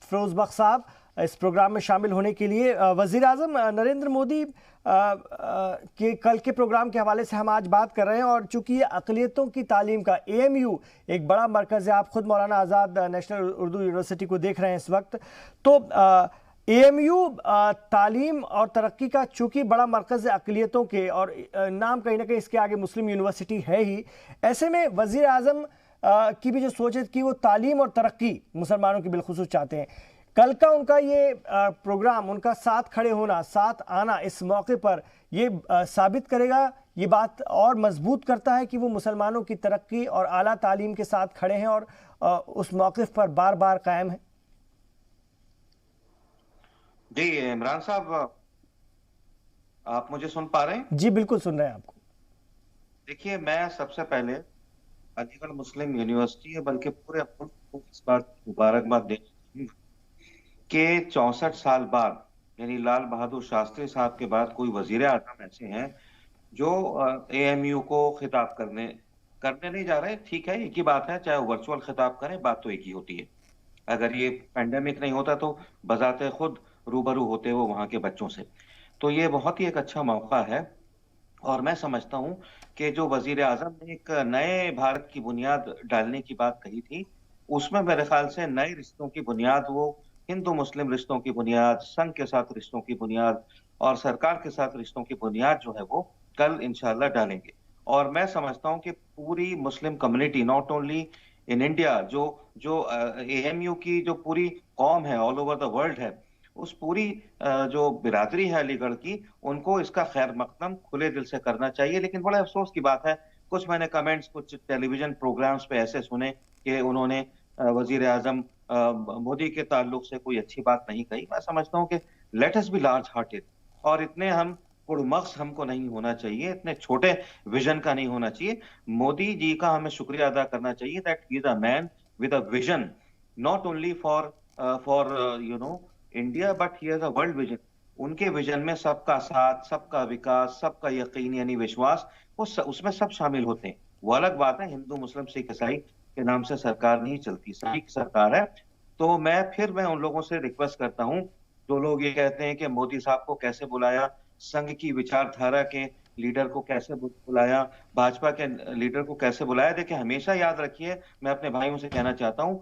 फिरोज बख्त साहब इस प्रोग्राम में शामिल होने के लिए। वज़ीर आज़म नरेंद्र मोदी के कल के प्रोग्राम के हवाले से हम आज बात कर रहे हैं, और चूंकि ये अक़लियतों की तालीम का AMU एक बड़ा मरकज़ है, आप खुद मौलाना आज़ाद नेशनल उर्दू यूनिवर्सिटी को देख रहे हैं इस वक्त, तो AMU तालीम और तरक्की का चूंकि बड़ा मरकज़ है अक़लियतों के, और नाम कहीं ना कहीं इसके आगे मुस्लिम यूनिवर्सिटी है ही, ऐसे में वज़ीर आज़म की भी जो सोच है कि वो तालीम और तरक्की मुसलमानों की बिलखुसूस चाहते हैं। कल का उनका ये प्रोग्राम, उनका साथ खड़े होना, साथ आना इस मौके पर, ये साबित करेगा, ये बात और मजबूत करता है कि वो मुसलमानों की तरक्की और आला तालीम के साथ खड़े हैं और उस मौक़िफ़ पर बार बार कायम है। जी इमरान साहब, आप मुझे सुन पा रहे हैं? जी बिल्कुल सुन रहे हैं आपको। देखिए, मैं सबसे पहले अलीगढ़ मुस्लिम यूनिवर्सिटी है बल्कि पूरे मुल्क को इस बात मुबारकबाद देती हूँ कि 64 साल बाद, यानी लाल बहादुर शास्त्री साहब के बाद कोई वजीर आज़म ऐसे हैं जो AMU को खिताब करने नहीं जा रहे। ठीक है, एक ही बात है, चाहे वो वर्चुअल खिताब करें, बात तो एक ही होती है। अगर ये पैंडेमिक नहीं होता तो बजाते खुद रूबरू होते वो वहाँ के बच्चों से। तो ये बहुत ही एक अच्छा मौका है, और मैं समझता हूँ कि जो वजीर आज़म ने एक नए भारत की बुनियाद डालने की बात कही थी, उसमें मेरे ख्याल से नए रिश्तों की बुनियाद, वो हिंदू मुस्लिम रिश्तों की बुनियाद, संघ के साथ रिश्तों की बुनियाद और सरकार के साथ रिश्तों की बुनियाद जो है वो कल इंशाल्लाह डालेंगे। और मैं समझता हूँ कि पूरी Muslim community, not only in India, जो AMU की जो पूरी कौम है ऑल ओवर द वर्ल्ड है, उस पूरी जो बिरादरी है अलीगढ़ की, उनको इसका खैर मकदम खुले दिल से करना चाहिए। लेकिन बड़े अफसोस की बात है, कुछ मैंने कमेंट्स कुछ टेलीविजन प्रोग्राम्स पे ऐसे सुने कि उन्होंने वजीर आजम मोदी के ताल्लुक से कोई अच्छी बात नहीं कही। मैं समझता हूँ कि let us B large hearted, और इतने हम पुरमख्स हमको नहीं होना चाहिए, इतने छोटे विजन का नहीं होना चाहिए। मोदी जी का हमें शुक्रिया अदा करना चाहिए that he is a man with a vision, not only for India but he has a world vision. उनके विजन में सबका साथ, सबका विकास, सबका यकीन यानी विश्वास, उसमें सब शामिल होते हैं। वो अलग बात है, हिंदू मुस्लिम सिख ईसाई के नाम से सरकार नहीं चलती, सभी की सरकार है। तो मैं उन लोगों से रिक्वेस्ट करता हूं जो लोग ये कहते हैं कि मोदी साहब को कैसे बुलाया, संघ की विचारधारा के लीडर को कैसे बुलाया, भाजपा के लीडर को कैसे बुलाया। देखिए, हमेशा याद रखिए, मैं अपने भाइयों से कहना चाहता हूं,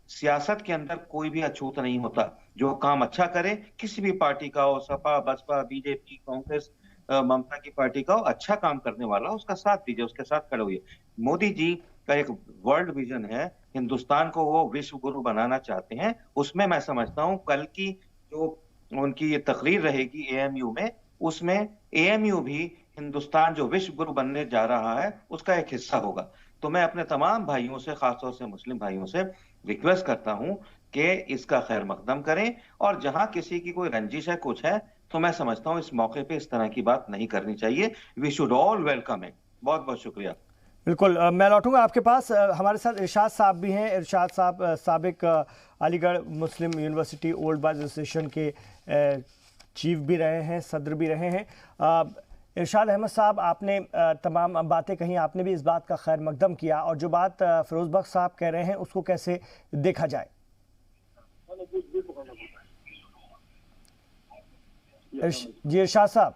सियासत के अंदर कोई भी अछूत नहीं होता। जो काम अच्छा करे, किसी भी पार्टी का हो, सपा, बसपा, बीजेपी, कांग्रेस, ममता की पार्टी का हो, अच्छा काम करने वाला उसका साथ दीजिए, उसके साथ खड़े होइए। मोदी जी का एक वर्ल्ड विजन है, हिंदुस्तान को वो विश्व गुरु बनाना चाहते हैं। उसमें मैं समझता हूं कल की जो उनकी ये तकरीर रहेगी एएमयू में, उसमें एएमयू भी हिंदुस्तान जो विश्व गुरु बनने जा रहा है उसका एक हिस्सा होगा। तो मैं अपने तमाम भाइयों से, खासतौर से मुस्लिम भाइयों से रिक्वेस्ट करता हूं कि इसका खैर मकदम करें, और जहां किसी की कोई रंजिश है, कुछ है, तो मैं समझता हूं इस मौके पे इस तरह की बात नहीं करनी चाहिए। We should all welcome it. बहुत बहुत शुक्रिया। बिल्कुल, मैं लौटूंगा आपके पास। हमारे साथ इरशाद साहब भी हैं। इरशाद साहब साबिक Aligarh Muslim university old boys association के चीफ भी रहे हैं, सदर भी रहे हैं। इरशाद अहमद साहब, आपने तमाम बातें कही, आपने भी इस बात का खैर मकदम किया, और जो बात फिरोज बख्श साहब कह रहे हैं उसको कैसे देखा जाए? जी इरशाद साहब।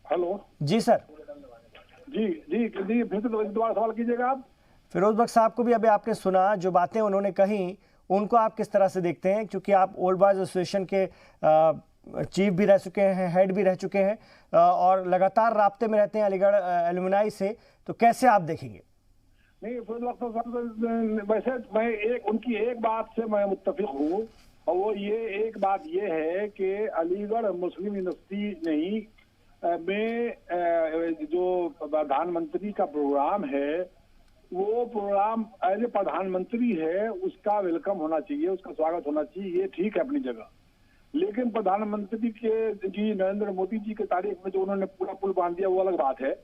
हेलो जी सर। जी जी जी, फिर से दोबारा सवाल कीजिएगा आप। फिरोज बख्श साहब को भी अभी आपने सुना, जो बातें उन्होंने कही उनको आप किस तरह से देखते हैं? क्योंकि आप ओल्ड बॉयज एसोसिएशन के चीफ भी रह चुके हैं, हेड भी रह चुके हैं, और लगातार राब्ते में रहते हैं अलीगढ़ एलुमनाई से, तो कैसे आप देखेंगे? नहीं, वैसे मैं उनकी एक बात से मैं मुत्तफिक हूँ, और वो एक बात ये है कि अलीगढ़ मुस्लिम यूनिवर्सिटी नहीं में जो प्रधानमंत्री का प्रोग्राम है, वो प्रोग्राम एज ए प्रधानमंत्री है, उसका वेलकम होना चाहिए, उसका स्वागत होना चाहिए, ये ठीक है अपनी जगह। लेकिन प्रधानमंत्री के जी नरेंद्र मोदी जी के तारीख में जो उन्होंने पूरा पुल बांध दिया, वो अलग बात है।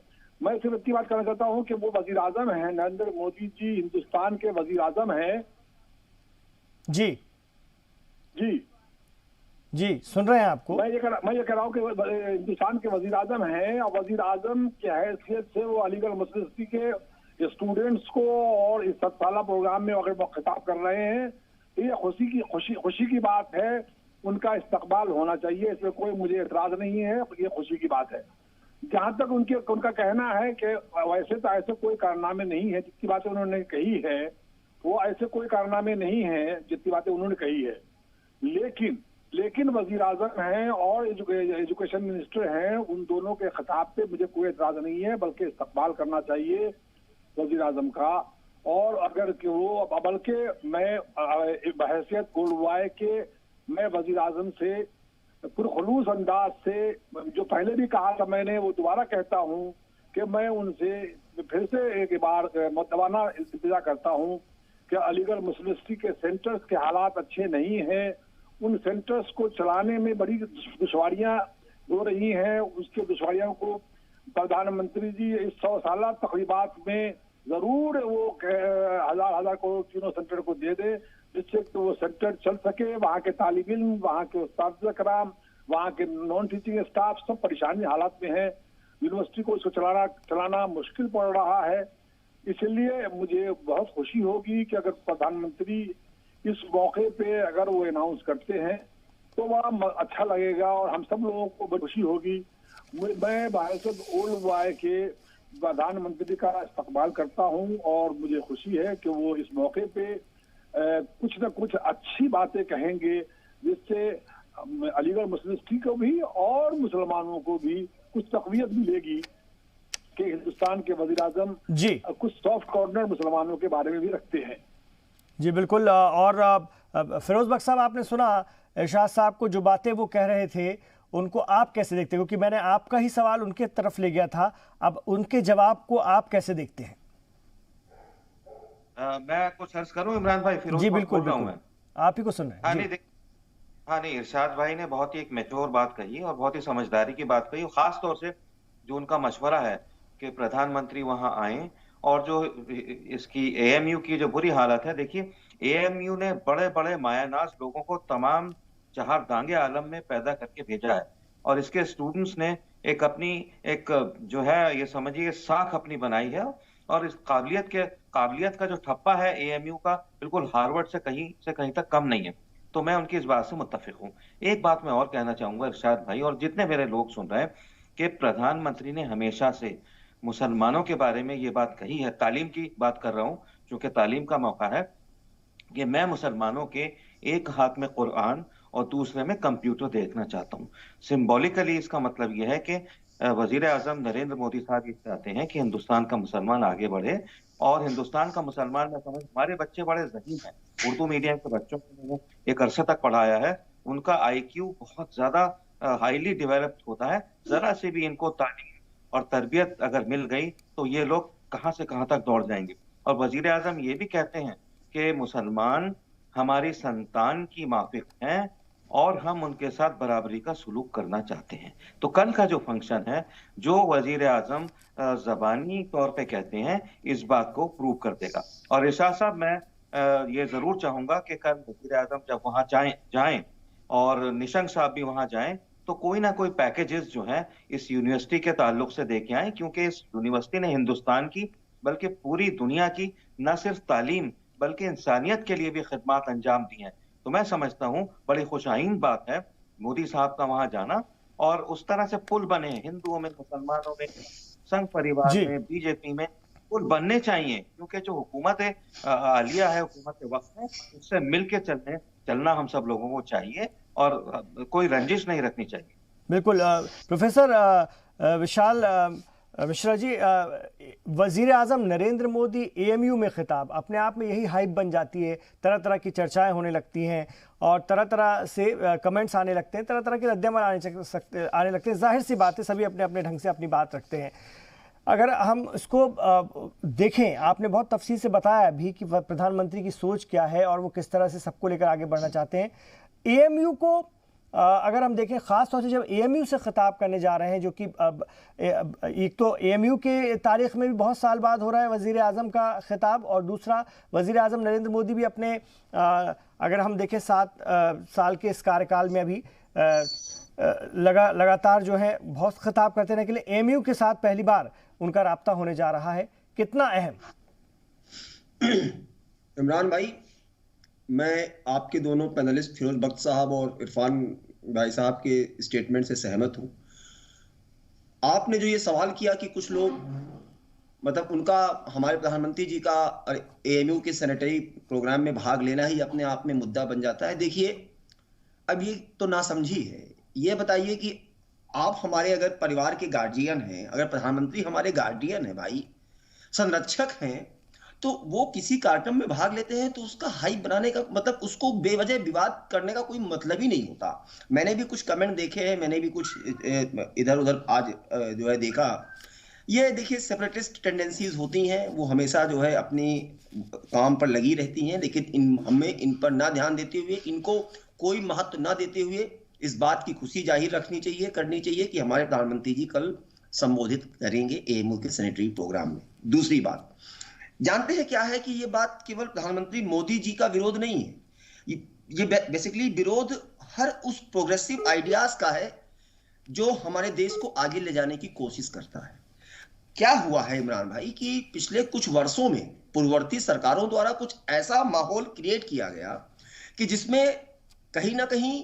मैं सिर्फ इतनी बात करना चाहता हूँ कि वो वजीर आजम है, नरेंद्र मोदी जी हिंदुस्तान के वजीर आजम है। जी जी जी, सुन रहे हैं आपको। मैं ये कह रहा हूँ कि हिंदुस्तान के वजीर आजम हैं, और वजीर आजम की हैसियत से वो अलीगढ़ मुस्लिम यूनिवर्सिटी के स्टूडेंट्स को और इस 7 साला प्रोग्राम में अगर वो खिताब कर रहे हैं, ये खुशी की बात है। उनका इस्तकबाल होना चाहिए, इसमें कोई मुझे एतराज नहीं है, ये खुशी की बात है। जहां तक उनका कहना है कि वैसे तो ऐसे कोई कारनामे नहीं है, जितनी बातें उन्होंने कही है वो ऐसे कोई कारनामे नहीं है जितनी बातें उन्होंने कही है। लेकिन वजीर आजम हैं और एजुकेशन मिनिस्टर हैं, उन दोनों के खिताब पे मुझे कोई एतराज नहीं है, बल्कि इस्तकबाल करना चाहिए वजीर आजम का। और अगर वो बल्कि मैं बहैसियत गोल्डवाय के मैं वजीर आजम से पुरखुलूस अंदाज से, जो पहले भी कहा था मैंने, वो दोबारा कहता हूँ कि मैं उनसे फिर से एक बार मुतवाना इल्तिजा करता हूँ कि अलीगढ़ मुस्लिम यूनिवर्सिटी के सेंटर्स के हालात अच्छे नहीं हैं। उन सेंटर्स को चलाने में बड़ी दुश्वारियां हो रही हैं। उसके दुश्वारियों को प्रधानमंत्री जी इस 100 साला तकरीबात में जरूर वो हजार करोड़ तीनों सेंटर को दे दे, जिससे तो वो सेंटर चल सके। वहाँ के तालिब इल्म, वहाँ के उस्ताद कराम, वहाँ के नॉन टीचिंग स्टाफ सब परेशानी हालात में है। यूनिवर्सिटी को इसको चलाना मुश्किल पड़ रहा है। इसलिए मुझे बहुत खुशी होगी कि अगर प्रधानमंत्री इस मौके पे अगर वो अनाउंस करते हैं तो बड़ा अच्छा लगेगा और हम सब लोगों को बड़ी खुशी होगी। मैं बहैसियत ओल्ड बॉय के प्रधानमंत्री का इस्तकबाल करता हूं और मुझे खुशी है कि वो इस मौके पे कुछ न कुछ अच्छी बातें कहेंगे, जिससे अलीगढ़ मुस्लिम यूनिवर्सिटी को भी और मुसलमानों को भी कुछ तक़वियत मिलेगी कि हिंदुस्तान के वज़ीर आज़म जी कुछ सॉफ्ट कॉर्नर मुसलमानों के बारे में भी रखते हैं। जी बिल्कुल। और फिरोज बख्श साहब, आपने सुना इरशाद साहब को जो बातें वो कह रहे थे, उनको आप कैसे देखते हैं? क्योंकि मैंने आपका ही सवाल उनके तरफ ले गया था, अब उनके जवाब को आप कैसे देखते हैं? मैं कुछ अर्ज करूं इमरान भाई? फिरोज जी बख्श बिल्कुल बोल रहा हूं बिल्कुल, मैं। आप ही को सुन रहे हाँ हैं। नहीं, हाँ नहीं, इरशाद भाई ने बहुत ही एक मैच्योर बात कही और बहुत ही समझदारी की बात कही, खास तौर से जो उनका मशवरा है कि प्रधानमंत्री वहां आए, और जो इसकी एएमयू की जो बुरी हालत है, देखिए एएमयू ने बड़े बड़े मायानाज लोगों को तमाम चार दांगे आलम में पैदा करके भेजा है, और इसके स्टूडेंट्स ने एक अपनी एक जो है ये समझिए साख अपनी बनाई है, और इस काबिलियत का जो ठप्पा है एएमयू का, बिल्कुल हार्वर्ड से कहीं तक कम नहीं है। तो मैं उनकी इस बात से मुत्तफिक हूँ। एक बात मैं और कहना चाहूंगा इरशाद भाई और जितने मेरे लोग सुन रहे हैं, कि प्रधानमंत्री ने हमेशा से मुसलमानों के बारे में ये बात कही है, तालीम की बात कर रहा हूँ क्योंकि तालीम का मौका है, कि मैं मुसलमानों के एक हाथ में कुरान और दूसरे में कंप्यूटर देखना चाहता हूँ। सिंबॉलिकली इसका मतलब यह है कि वजीर आजम नरेंद्र मोदी साहब ये चाहते हैं कि हिंदुस्तान का मुसलमान आगे बढ़े, और हिंदुस्तान का मुसलमान, मैं समझ, हमारे बच्चे बड़े ज़हीन हैं, उर्दू मीडियम के बच्चों को मैंने एक अरसे तक पढ़ाया है, उनका आईक्यू बहुत ज्यादा हाईली डेवलप्ड होता है। जरा से भी इनको तालीम और तरबियत अगर मिल गई तो ये लोग कहां से कहां तक दौड़ जाएंगे। और वजीर आजम ये भी कहते हैं कि मुसलमान हमारी संतान की माफिक हैं और हम उनके साथ बराबरी का सलूक करना चाहते हैं। तो कल का जो फंक्शन है, जो वजीर आजम जबानी तौर पे कहते हैं, इस बात को प्रूव कर देगा। और इरशाद साहब, मैं ये जरूर चाहूंगा कि कल वजीर आजम जब वहां जाएं और निशंक साहब भी वहां जाएं, तो कोई ना कोई पैकेजेस जो है इस यूनिवर्सिटी के ताल्लुक से देके आए, क्योंकि इस यूनिवर्सिटी ने हिंदुस्तान की बल्कि पूरी दुनिया की न सिर्फ तालीम बल्कि इंसानियत के लिए भी खिदमत अंजाम दी हैं। तो मैं समझता हूँ बड़ी खुशाइन बात है मोदी साहब का वहां जाना, और उस तरह से पुल बने हिंदुओं में, मुसलमानों में, संघ परिवार में, बीजेपी में पुल बनने चाहिए, क्योंकि जो हुकूमत आलिया है, हुकूमत के वक्त में, उससे मिलकर चलना हम सब लोगों को चाहिए और कोई रंजिश नहीं रखनी चाहिए। बिल्कुल। प्रोफेसर विशाल मिश्रा जी, वजीर आजम नरेंद्र मोदी एएमयू में खिताब अपने आप में यही हाइप बन जाती है, तरह तरह की चर्चाएं होने लगती हैं और तरह तरह से कमेंट्स आने लगते हैं, तरह तरह के रद्दमल आने लगते हैं। जाहिर सी बात है, सभी अपने अपने ढंग से अपनी बात रखते हैं। अगर हम इसको देखें, आपने बहुत तफसील से बताया भी कि प्रधानमंत्री की सोच क्या है और वो किस तरह से सबको लेकर आगे बढ़ना चाहते हैं। एएमयू को अगर हम देखें, ख़ास तौर से जब एएमयू से खिताब करने जा रहे हैं, जो कि एक तो एएमयू के तारीख़ में भी बहुत साल बाद हो रहा है वज़ीर आज़म का खिताब, और दूसरा वज़ीर आज़म नरेंद्र मोदी भी अपने अगर हम देखें 7 साल के इस कार्यकाल में अभी लगातार जो है बहुत खिताब करते रहने के लिए एएमयू के साथ पहली बार उनका राब्ता होने जा रहा है। कितना अहम? इमरान भाई, मैं आपके दोनों पैनलिस्ट फिरोज बख्श साहब और इरफान भाई साहब के स्टेटमेंट से सहमत हूं। आपने जो ये सवाल किया कि कुछ लोग, मतलब उनका, हमारे प्रधानमंत्री जी का एएमयू के सैनिटरी प्रोग्राम में भाग लेना ही अपने आप में मुद्दा बन जाता है। देखिए, अब ये तो नासमझी है। ये बताइए कि आप हमारे अगर परिवार के गार्जियन हैं, अगर प्रधानमंत्री हमारे गार्डियन है भाई, संरक्षक हैं, तो वो किसी कार्यक्रम में भाग लेते हैं तो उसका हाइप बनाने का मतलब, उसको बेवजह विवाद करने का कोई मतलब ही नहीं होता। मैंने भी कुछ कमेंट देखे हैं, मैंने भी कुछ इधर उधर आज जो है देखा। ये देखिए, सेपरेटिस्ट टेंडेंसीज होती हैं, वो हमेशा जो है अपनी काम पर लगी रहती हैं, लेकिन हमें इन पर ना ध्यान देते हुए, इनको कोई महत्व ना देते हुए इस बात की खुशी जाहिर करनी चाहिए कि हमारे प्रधानमंत्री जी कल संबोधित करेंगे एएमयू के सैनिटरी प्रोग्राम में। दूसरी बात, जानते हैं क्या है कि ये बात केवल प्रधानमंत्री मोदी जी का विरोध नहीं है, ये बेसिकली विरोध हर उस प्रोग्रेसिव आइडियाज का है जो हमारे देश को आगे ले जाने की कोशिश करता है। क्या हुआ है इमरान भाई कि पिछले कुछ वर्षों में पूर्ववर्ती सरकारों द्वारा कुछ ऐसा माहौल क्रिएट किया गया कि जिसमें कहीं ना कहीं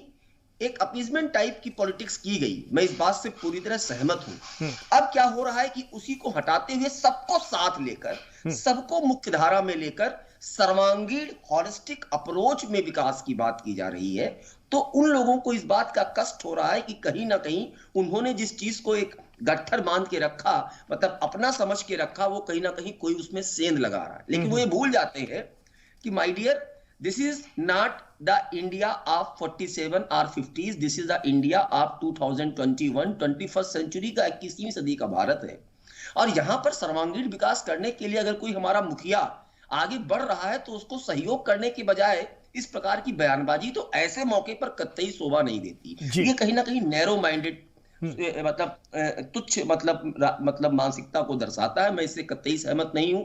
एक अपीजमेंट टाइप की पॉलिटिक्स की गई। मैं इस बात से पूरी तरह सहमत हूं। अब क्या हो रहा है कि उसी को हटाते हुए सबको साथ लेकर, सबको मुख्य धारा में लेकर सर्वांगीण हॉलिस्टिक अप्रोच में विकास की बात की जा रही है। तो उन लोगों को इस बात का कष्ट हो रहा है कि कहीं ना कहीं उन्होंने जिस चीज को एक गट्ठर बांध के रखा, मतलब अपना समझ के रखा, वो कहीं ना कहीं कोई उसमें सेंध लगा रहा है। लेकिन वो ये भूल जाते हैं कि my dear, this is not the India of 47 or 50s, this is the India of 2021, 21st century का 21वीं सदी का भारत है। और यहां पर सर्वांगीण विकास करने के लिए अगर कोई हमारा मुखिया आगे बढ़ रहा है तो उसको सहयोग करने की बजाय इस प्रकार की बयानबाजी तो ऐसे मौके पर कतई शोभा नहीं देती। ये कहीं ना कहीं नैरो माइंडेड मतलब तुच्छ मतलब मानसिकता को दर्शाता है। मैं इससे कतई सहमत नहीं हूं।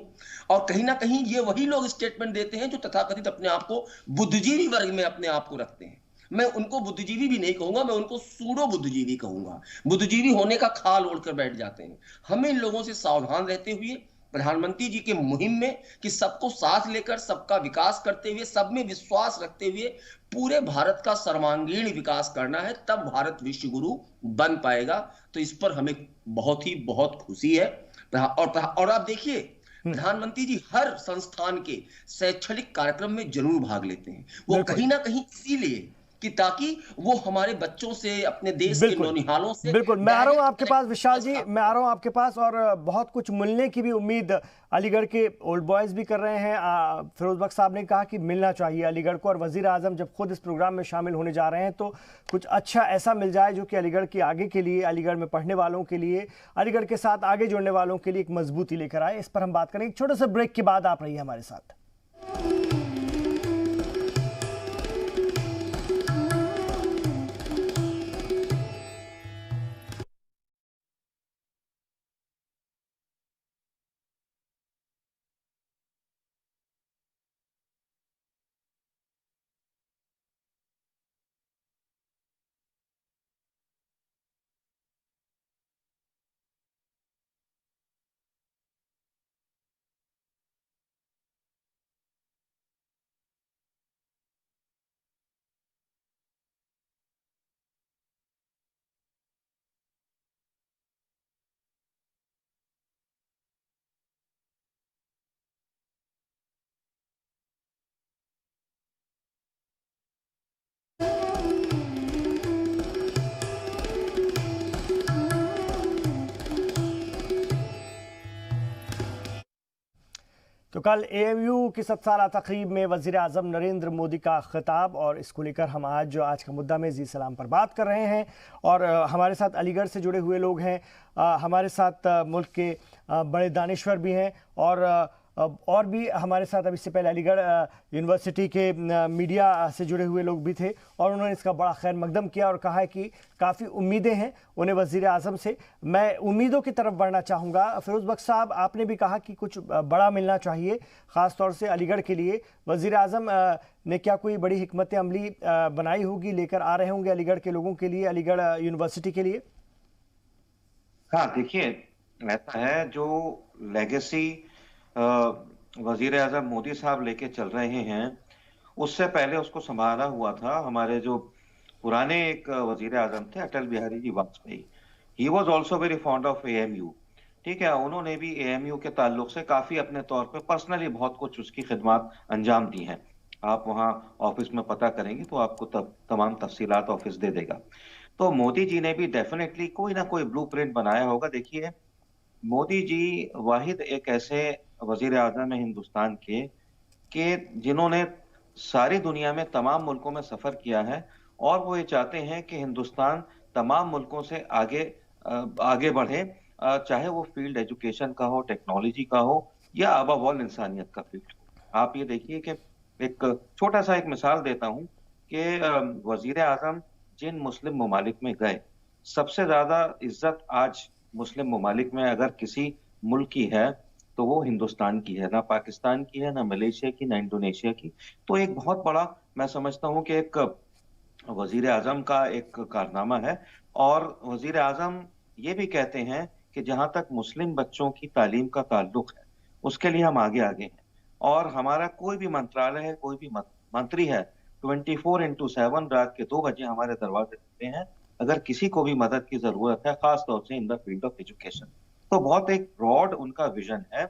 और कहीं ना कहीं ये वही लोग स्टेटमेंट देते हैं जो तथाकथित अपने आप को बुद्धिजीवी वर्ग में अपने आप को रखते हैं। मैं उनको बुद्धिजीवी भी नहीं कहूंगा, मैं उनको सूडो बुद्धिजीवी कहूंगा। बुद्धिजीवी होने का खाल ओढ़कर बैठ जाते हैं। हमें इन लोगों से सावधान रहते हुए प्रधानमंत्री जी के मुहिम में कि सबको साथ लेकर सबका विकास करते हुए, सब में विश्वास रखते हुए पूरे भारत का सर्वांगीण विकास करना है, तब भारत विश्व गुरु बन पाएगा। तो इस पर हमें बहुत खुशी है। और आप देखिए प्रधानमंत्री जी हर संस्थान के शैक्षणिक कार्यक्रम में जरूर भाग लेते हैं। वो कहीं ना कहीं इसीलिए कि ताकि वो हमारे बच्चों से, अपने देश के नौनिहालों से। बिल्कुल, मैं आ रहा हूं आपके पास विशाल जी, मैं आ रहा हूं आपके पास। और बहुत कुछ मिलने की भी उम्मीद अलीगढ़ के ओल्ड बॉयज भी कर रहे हैं। फिरोज बख्श साहब ने कहा कि मिलना चाहिए अलीगढ़ को, और वजीर आजम जब खुद इस प्रोग्राम में शामिल होने जा रहे हैं तो कुछ अच्छा ऐसा मिल जाए जो कि अलीगढ़ के आगे के लिए, अलीगढ़ में पढ़ने वालों के लिए, अलीगढ़ के साथ आगे जुड़ने वालों के लिए एक मजबूती लेकर आए। इस पर हम बात करेंगे। एक छोटे से ब्रेक के बाद आप रहिए हमारे साथ। तो कल एएमयू की 7 साला तकरीब में वज़ीर आज़म नरेंद्र मोदी का खिताब, और इसको लेकर हम आज का मुद्दा में जी सलाम पर बात कर रहे हैं। और हमारे साथ अलीगढ़ से जुड़े हुए लोग हैं, हमारे साथ मुल्क के बड़े दानिश्वर भी हैं, और भी हमारे साथ अभी से पहले अलीगढ़ यूनिवर्सिटी के मीडिया से जुड़े हुए लोग भी थे, और उन्होंने इसका बड़ा खैर मकदम किया और कहा है कि काफ़ी उम्मीदें हैं उन्हें वज़ीर आज़म से। मैं उम्मीदों की तरफ बढ़ना चाहूँगा। फिरोज बख्श साहब, आपने भी कहा कि कुछ बड़ा मिलना चाहिए, ख़ास तौर से अलीगढ़ के लिए। वज़ीर आज़म ने क्या कोई बड़ी हिकमत अमली बनाई होगी, लेकर आ रहे होंगे अलीगढ़ के लोगों के लिए, अलीगढ़ यूनिवर्सिटी के लिए? हाँ, देखिए ऐसा है, जो लेगेसी वजीर आजम मोदी साहब लेके चल रहे हैं, उससे पहले उसको संभाला हुआ था हमारे जो पुराने एक वजीर आजम थे, Atal Bihari ji Vajpayee. He was also very fond of AMU. ठीक है, उन्होंने भी एएमयू के ताल्लुक से काफी अपने तौर पे पर्सनली बहुत कुछ उसकी खिदमत अंजाम दी हैं। आप वहाँ ऑफिस में पता करेंगे तो आपको तमाम तफसीलात ऑफिस दे देगा। तो मोदी जी ने भी डेफिनेटली कोई ना कोई ब्लूप्रिंट बनाया होगा। देखिए, मोदी जी वाहिद एक ऐसे वजीर आजम है हिंदुस्तान के जिन्होंने सारी दुनिया में तमाम मुल्कों में सफर किया है, और वो ये चाहते हैं कि हिंदुस्तान तमाम मुल्कों से आगे बढ़े, चाहे वो फील्ड एजुकेशन का हो, टेक्नोलॉजी का हो, या अबव ऑल इंसानियत का फील्ड हो। आप ये देखिए कि एक छोटा सा एक मिसाल देता हूँ कि वजीर आजम जिन मुस्लिम ममालिक में गए, सबसे ज्यादा इज्जत आज मुस्लिम ममालिक में अगर किसी मुल्क की है तो वो हिंदुस्तान की है, ना पाकिस्तान की है, ना मलेशिया की, ना इंडोनेशिया की। तो एक बहुत बड़ा, मैं समझता हूँ कि एक वजीर आजम का एक कारनामा है। और वजीर आजम ये भी कहते हैं कि जहां तक मुस्लिम बच्चों की तालीम का ताल्लुक है, उसके लिए हम आगे हैं। और हमारा कोई भी मंत्रालय है, कोई भी मंत्री है, 24/7 रात के 2 बजे हमारे दरवाजे खुलते हैं अगर किसी को भी मदद की जरूरत है, खास तौर से in the field of education. तो बहुत एक ब्रॉड उनका विजन है।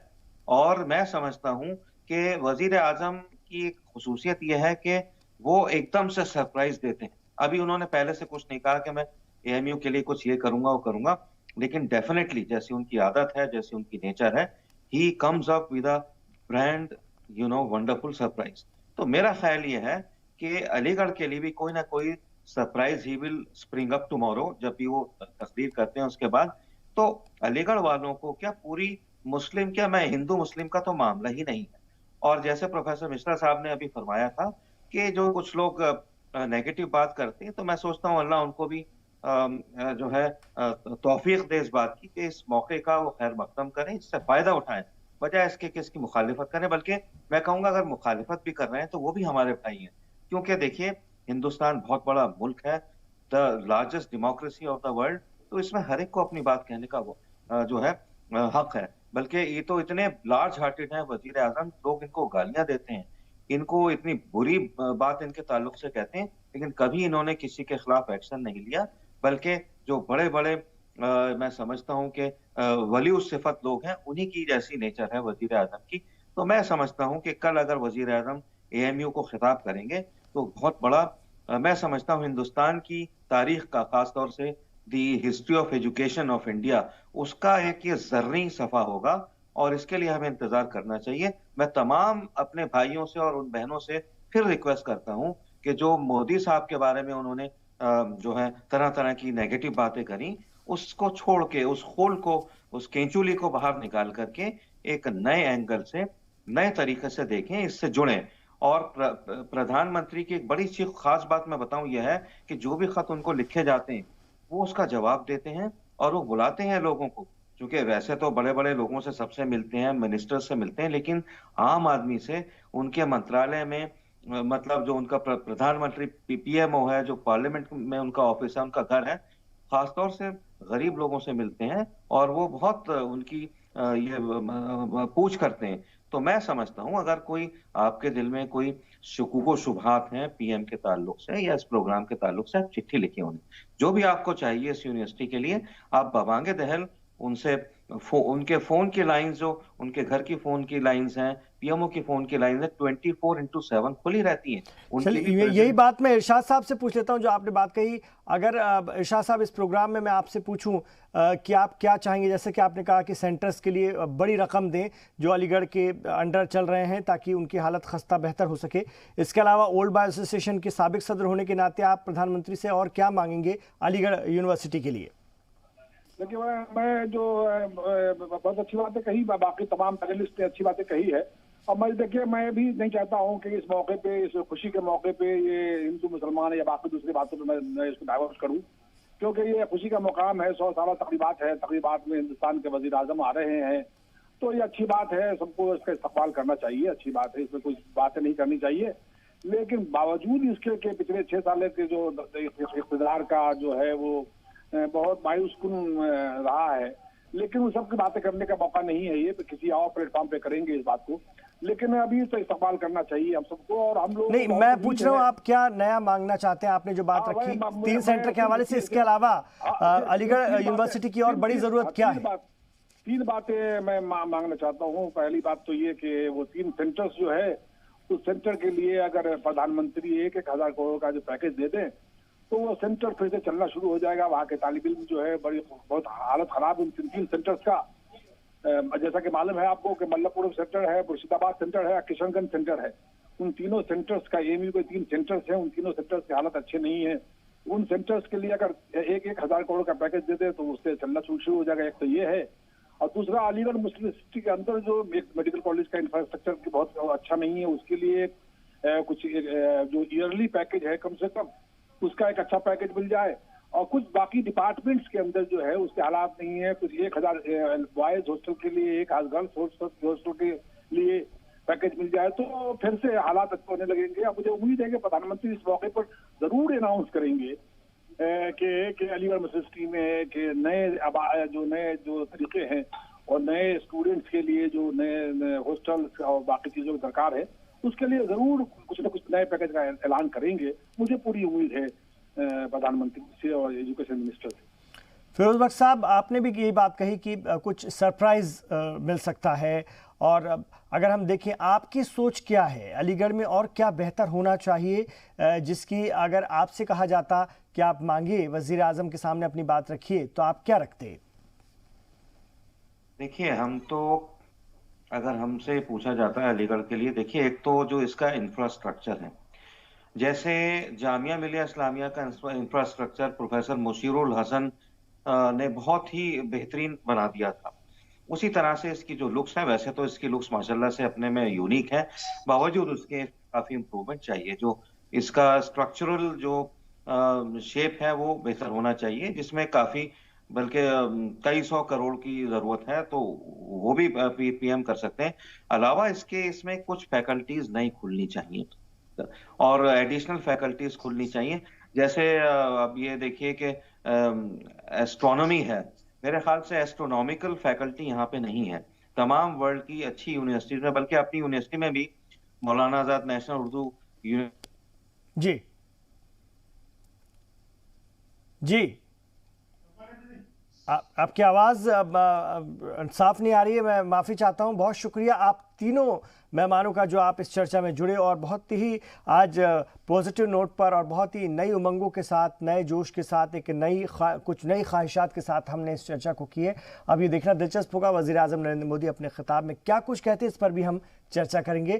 और मैं समझता हूं कि वजीर आजम की एक खुसूसियत यह है कि वो एकदम से सरप्राइज देते हैं। अभी उन्होंने पहले से कुछ नहीं कहा कि मैं एएमयू के लिए कुछ ये करूंगा वो करूंगा, लेकिन डेफिनेटली जैसी उनकी आदत है, जैसी उनकी नेचर है, he comes up with a brand wonderful surprise. तो मेरा ख्याल ये है कि अलीगढ़ के लिए भी कोई ना कोई surprise he will spring up tomorrow, जब भी वो तकरीर करते हैं उसके बाद। तो अलीगढ़ वालों को क्या, पूरी मुस्लिम क्या, मैं हिंदू मुस्लिम का तो मामला ही नहीं है। और जैसे प्रोफेसर मिश्रा साहब ने अभी फरमाया था कि जो कुछ लोग नेगेटिव बात करते हैं, तो मैं सोचता हूँ अल्लाह उनको भी जो है तौफीक दे इस बात की कि इस मौके का वो खैर मकदम करें, इससे फायदा उठाएं, बजाय इसके कि इसकी मुखालिफत करें। बल्कि मैं कहूंगा अगर मुखालिफत भी कर रहे हैं तो वो भी हमारे भाई हैं, क्योंकि देखिए हिंदुस्तान बहुत बड़ा मुल्क है, the largest democracy of the world. तो इसमें हर एक को अपनी बात कहने का वो जो है हक है। बल्कि ये तो इतने लार्ज हार्टेड हैं वजीर आजम, लोग इनको गालियां देते हैं, इनको इतनी बुरी बात इनके ताल्लुक से कहते हैं, लेकिन कभी इन्होंने किसी के खिलाफ एक्शन नहीं लिया। बल्कि जो बड़े बड़े मैं समझता हूं कि वली उस सिफत लोग हैं, उन्हीं की जैसी नेचर है वजीर आजम की। तो मैं समझता हूं कि कल अगर वजीर आजम एएमयू को खिताब करेंगे तो बहुत बड़ा मैं समझता हूं हिंदुस्तान की तारीख का, खासतौर से the history of education of India, उसका एक ये जर्री सफा होगा। और इसके लिए हमें इंतजार करना चाहिए। मैं तमाम अपने भाइयों से और उन बहनों से फिर रिक्वेस्ट करता हूं कि जो मोदी साहब के बारे में उन्होंने जो है तरह तरह की नेगेटिव बातें करी, उसको छोड़ के, उस खोल को, उस केंचुली को बाहर निकाल करके एक नए एंगल से, नए तरीके से देखें, इससे जुड़ें। और प्रधानमंत्री की एक बड़ी सी खास बात मैं बताऊं यह है कि जो भी खत उनको लिखे जाते हैं वो उसका जवाब देते हैं और वो बुलाते हैं लोगों को। क्योंकि वैसे तो बड़े बड़े लोगों से सबसे मिलते हैं, मिनिस्टर से मिलते हैं, लेकिन आम आदमी से उनके मंत्रालय में मतलब जो उनका प्रधानमंत्री पीएमओ है, जो पार्लियामेंट में उनका ऑफिस है, उनका घर है, खासतौर से गरीब लोगों से मिलते हैं और वो बहुत उनकी ये पूछ करते हैं। तो मैं समझता हूं अगर कोई आपके दिल में कोई शुकूको शुबहात हैं पीएम के ताल्लुक से या इस प्रोग्राम के ताल्लुक से, आप चिट्ठी लिखिए उन्हें। जो भी आपको चाहिए इस यूनिवर्सिटी के लिए, आप बवांगे दहल उनसे उनके फोन की लाइंस, जो उनके घर की फोन की लाइंस हैं, पीएमओ की फोन की लाइंस है, 24/7 खुली रहती हैं। चलिए यही बात मैं इरशाद साहब से पूछ लेता हूं, जो आपने बात कही। अगर इरशाद साहब इस प्रोग्राम में मैं आपसे पूछूं कि आप क्या चाहेंगे, जैसे कि आपने कहा कि सेंटर्स के लिए बड़ी रकम दें जो अलीगढ़ के अंडर चल रहे हैं, ताकि उनकी हालत खस्ता बेहतर हो सके। इसके अलावा ओल्ड बॉय एसोसिएशन के साबिक सदर होने के नाते आप प्रधानमंत्री से और क्या मांगेंगे अलीगढ़ यूनिवर्सिटी के लिए? देखिए, मैं जो बहुत अच्छी बातें कही, बाकी तमाम पैनलिस्ट ने अच्छी बातें कही है। और मैं देखिए, मैं भी नहीं चाहता हूं कि इस मौके पे, इस खुशी के मौके पे ये हिंदू मुसलमान या बाकी दूसरी बातों पे मैं इसको डाइवर्ट करूं, क्योंकि ये खुशी का मुकाम है। 100 साल तकरीबात है, तकरीबात में हिंदुस्तान के वजीर आजम आ रहे हैं, तो ये अच्छी बात है, सबको इसका इस्तकबाल करना चाहिए, अच्छी बात है, इसमें कोई बातें नहीं करनी चाहिए। लेकिन बावजूद इसके के पिछले 6 साल के जो इक़्तिदार का जो है वो बहुत मायूसकुन रहा है, लेकिन उन सब की बातें करने का मौका नहीं है। ये किसी और प्लेटफॉर्म पे करेंगे इस बात को, लेकिन अभी तो इस्तेमाल करना चाहिए हम सबको। और हम लोग नहीं, मैं पूछ रहा हूँ आप क्या नया मांगना चाहते हैं? आपने जो बात रखी 3 सेंटर के हवाले से, इसके अलावा अलीगढ़ यूनिवर्सिटी की और बड़ी जरूरत क्या है? 3 बातें मैं मांगना चाहता हूँ। पहली बात तो ये कि वो 3 सेंटर्स जो है, उस सेंटर के लिए अगर प्रधानमंत्री 1-1 हजार करोड़ का जो पैकेज दे दें तो वो सेंटर फिर से चलना शुरू हो जाएगा। वहाँ के तालिब इल्म जो है बहुत हालत खराब उन 3 सेंटर्स का। जैसा कि मालूम है आपको कि मल्लपुरम सेंटर है, मुर्शिदाबाद सेंटर है, किशनगंज सेंटर है। उन तीनों सेंटर्स का, एएमयू के 3 सेंटर्स हैं, उन तीनों सेंटर्स की हालत अच्छे नहीं है। उन सेंटर्स के लिए अगर 1-1 हजार करोड़ का पैकेज दे दे तो उससे चलना शुरू हो जाएगा। एक तो ये है, और दूसरा अलीगढ़ मुस्लिम यूनिवर्सिटी के अंदर जो मेडिकल कॉलेज का इंफ्रास्ट्रक्चर बहुत अच्छा नहीं है, उसके लिए कुछ जो ईयरली पैकेज है कम से कम उसका एक अच्छा पैकेज मिल जाए। और कुछ बाकी डिपार्टमेंट्स के अंदर जो है उसके हालात नहीं है, कुछ 1000 बॉयज हॉस्टल के लिए, 1 गर्ल्स हॉस्टल के लिए पैकेज मिल जाए तो फिर से हालात अच्छे होने लगेंगे। अब मुझे उम्मीद है कि प्रधानमंत्री इस मौके पर जरूर अनाउंस करेंगे कि अलीगढ़ यूनिवर्सिटी में कि नए जो तरीके हैं और नए स्टूडेंट्स के लिए जो नए हॉस्टल और बाकी चीजों की दरकार है, उसके लिए जरूर कुछ न कुछ नए पैकेज का ऐलान करेंगे। मुझे पूरी उम्मीद है प्रधानमंत्री से और एजुकेशन मिनिस्टर से। फिरोज बख्श साहब, आपने भी यही बात कही कि कुछ सरप्राइज मिल सकता है, और अगर हम देखें आपकी सोच क्या है, अलीगढ़ में और क्या बेहतर होना चाहिए, जिसकी अगर आपसे कहा जाता कि आप मांगिए, वजीर आजम के सामने अपनी बात रखिए, तो आप क्या रखते? देखिए, हम तो अगर हमसे पूछा जाता है अलीगढ़ के लिए, देखिए एक तो जो इसका इंफ्रास्ट्रक्चर है, जैसे जामिया मिलिया इस्लामिया का इंफ्रास्ट्रक्चर प्रोफेसर मुशीरुल हसन ने बहुत ही बेहतरीन बना दिया था, उसी तरह से इसकी जो लुक्स है, वैसे तो इसकी लुक्स माशाल्लाह से अपने में यूनिक है, बावजूद उसके काफी इम्प्रूवमेंट चाहिए। जो इसका स्ट्रक्चरल जो शेप है वो बेहतर होना चाहिए, जिसमें काफी बल्कि कई 100 करोड़ की जरूरत है, तो वो भी पीएम कर सकते हैं। अलावा इसके इसमें कुछ फैकल्टीज नई खुलनी चाहिए और एडिशनल फैकल्टीज खुलनी चाहिए। जैसे अब ये देखिए कि एस्ट्रोनॉमी है, मेरे ख्याल से एस्ट्रोनॉमिकल फैकल्टी यहाँ पे नहीं है। तमाम वर्ल्ड की अच्छी यूनिवर्सिटीज में, बल्कि अपनी यूनिवर्सिटी में भी मौलाना आजाद नेशनल उर्दू जी जी आपकी आवाज़ साफ नहीं आ रही है, मैं माफ़ी चाहता हूं। बहुत शुक्रिया आप तीनों मेहमानों का जो आप इस चर्चा में जुड़े और बहुत ही आज पॉजिटिव नोट पर और बहुत ही नई उमंगों के साथ, नए जोश के साथ, एक कुछ नई ख्वाहिशात के साथ हमने इस चर्चा को की है। अब ये देखना दिलचस्प होगा वज़ीर आज़म नरेंद्र मोदी अपने खिताब में क्या कुछ कहते हैं, इस पर भी हम चर्चा करेंगे।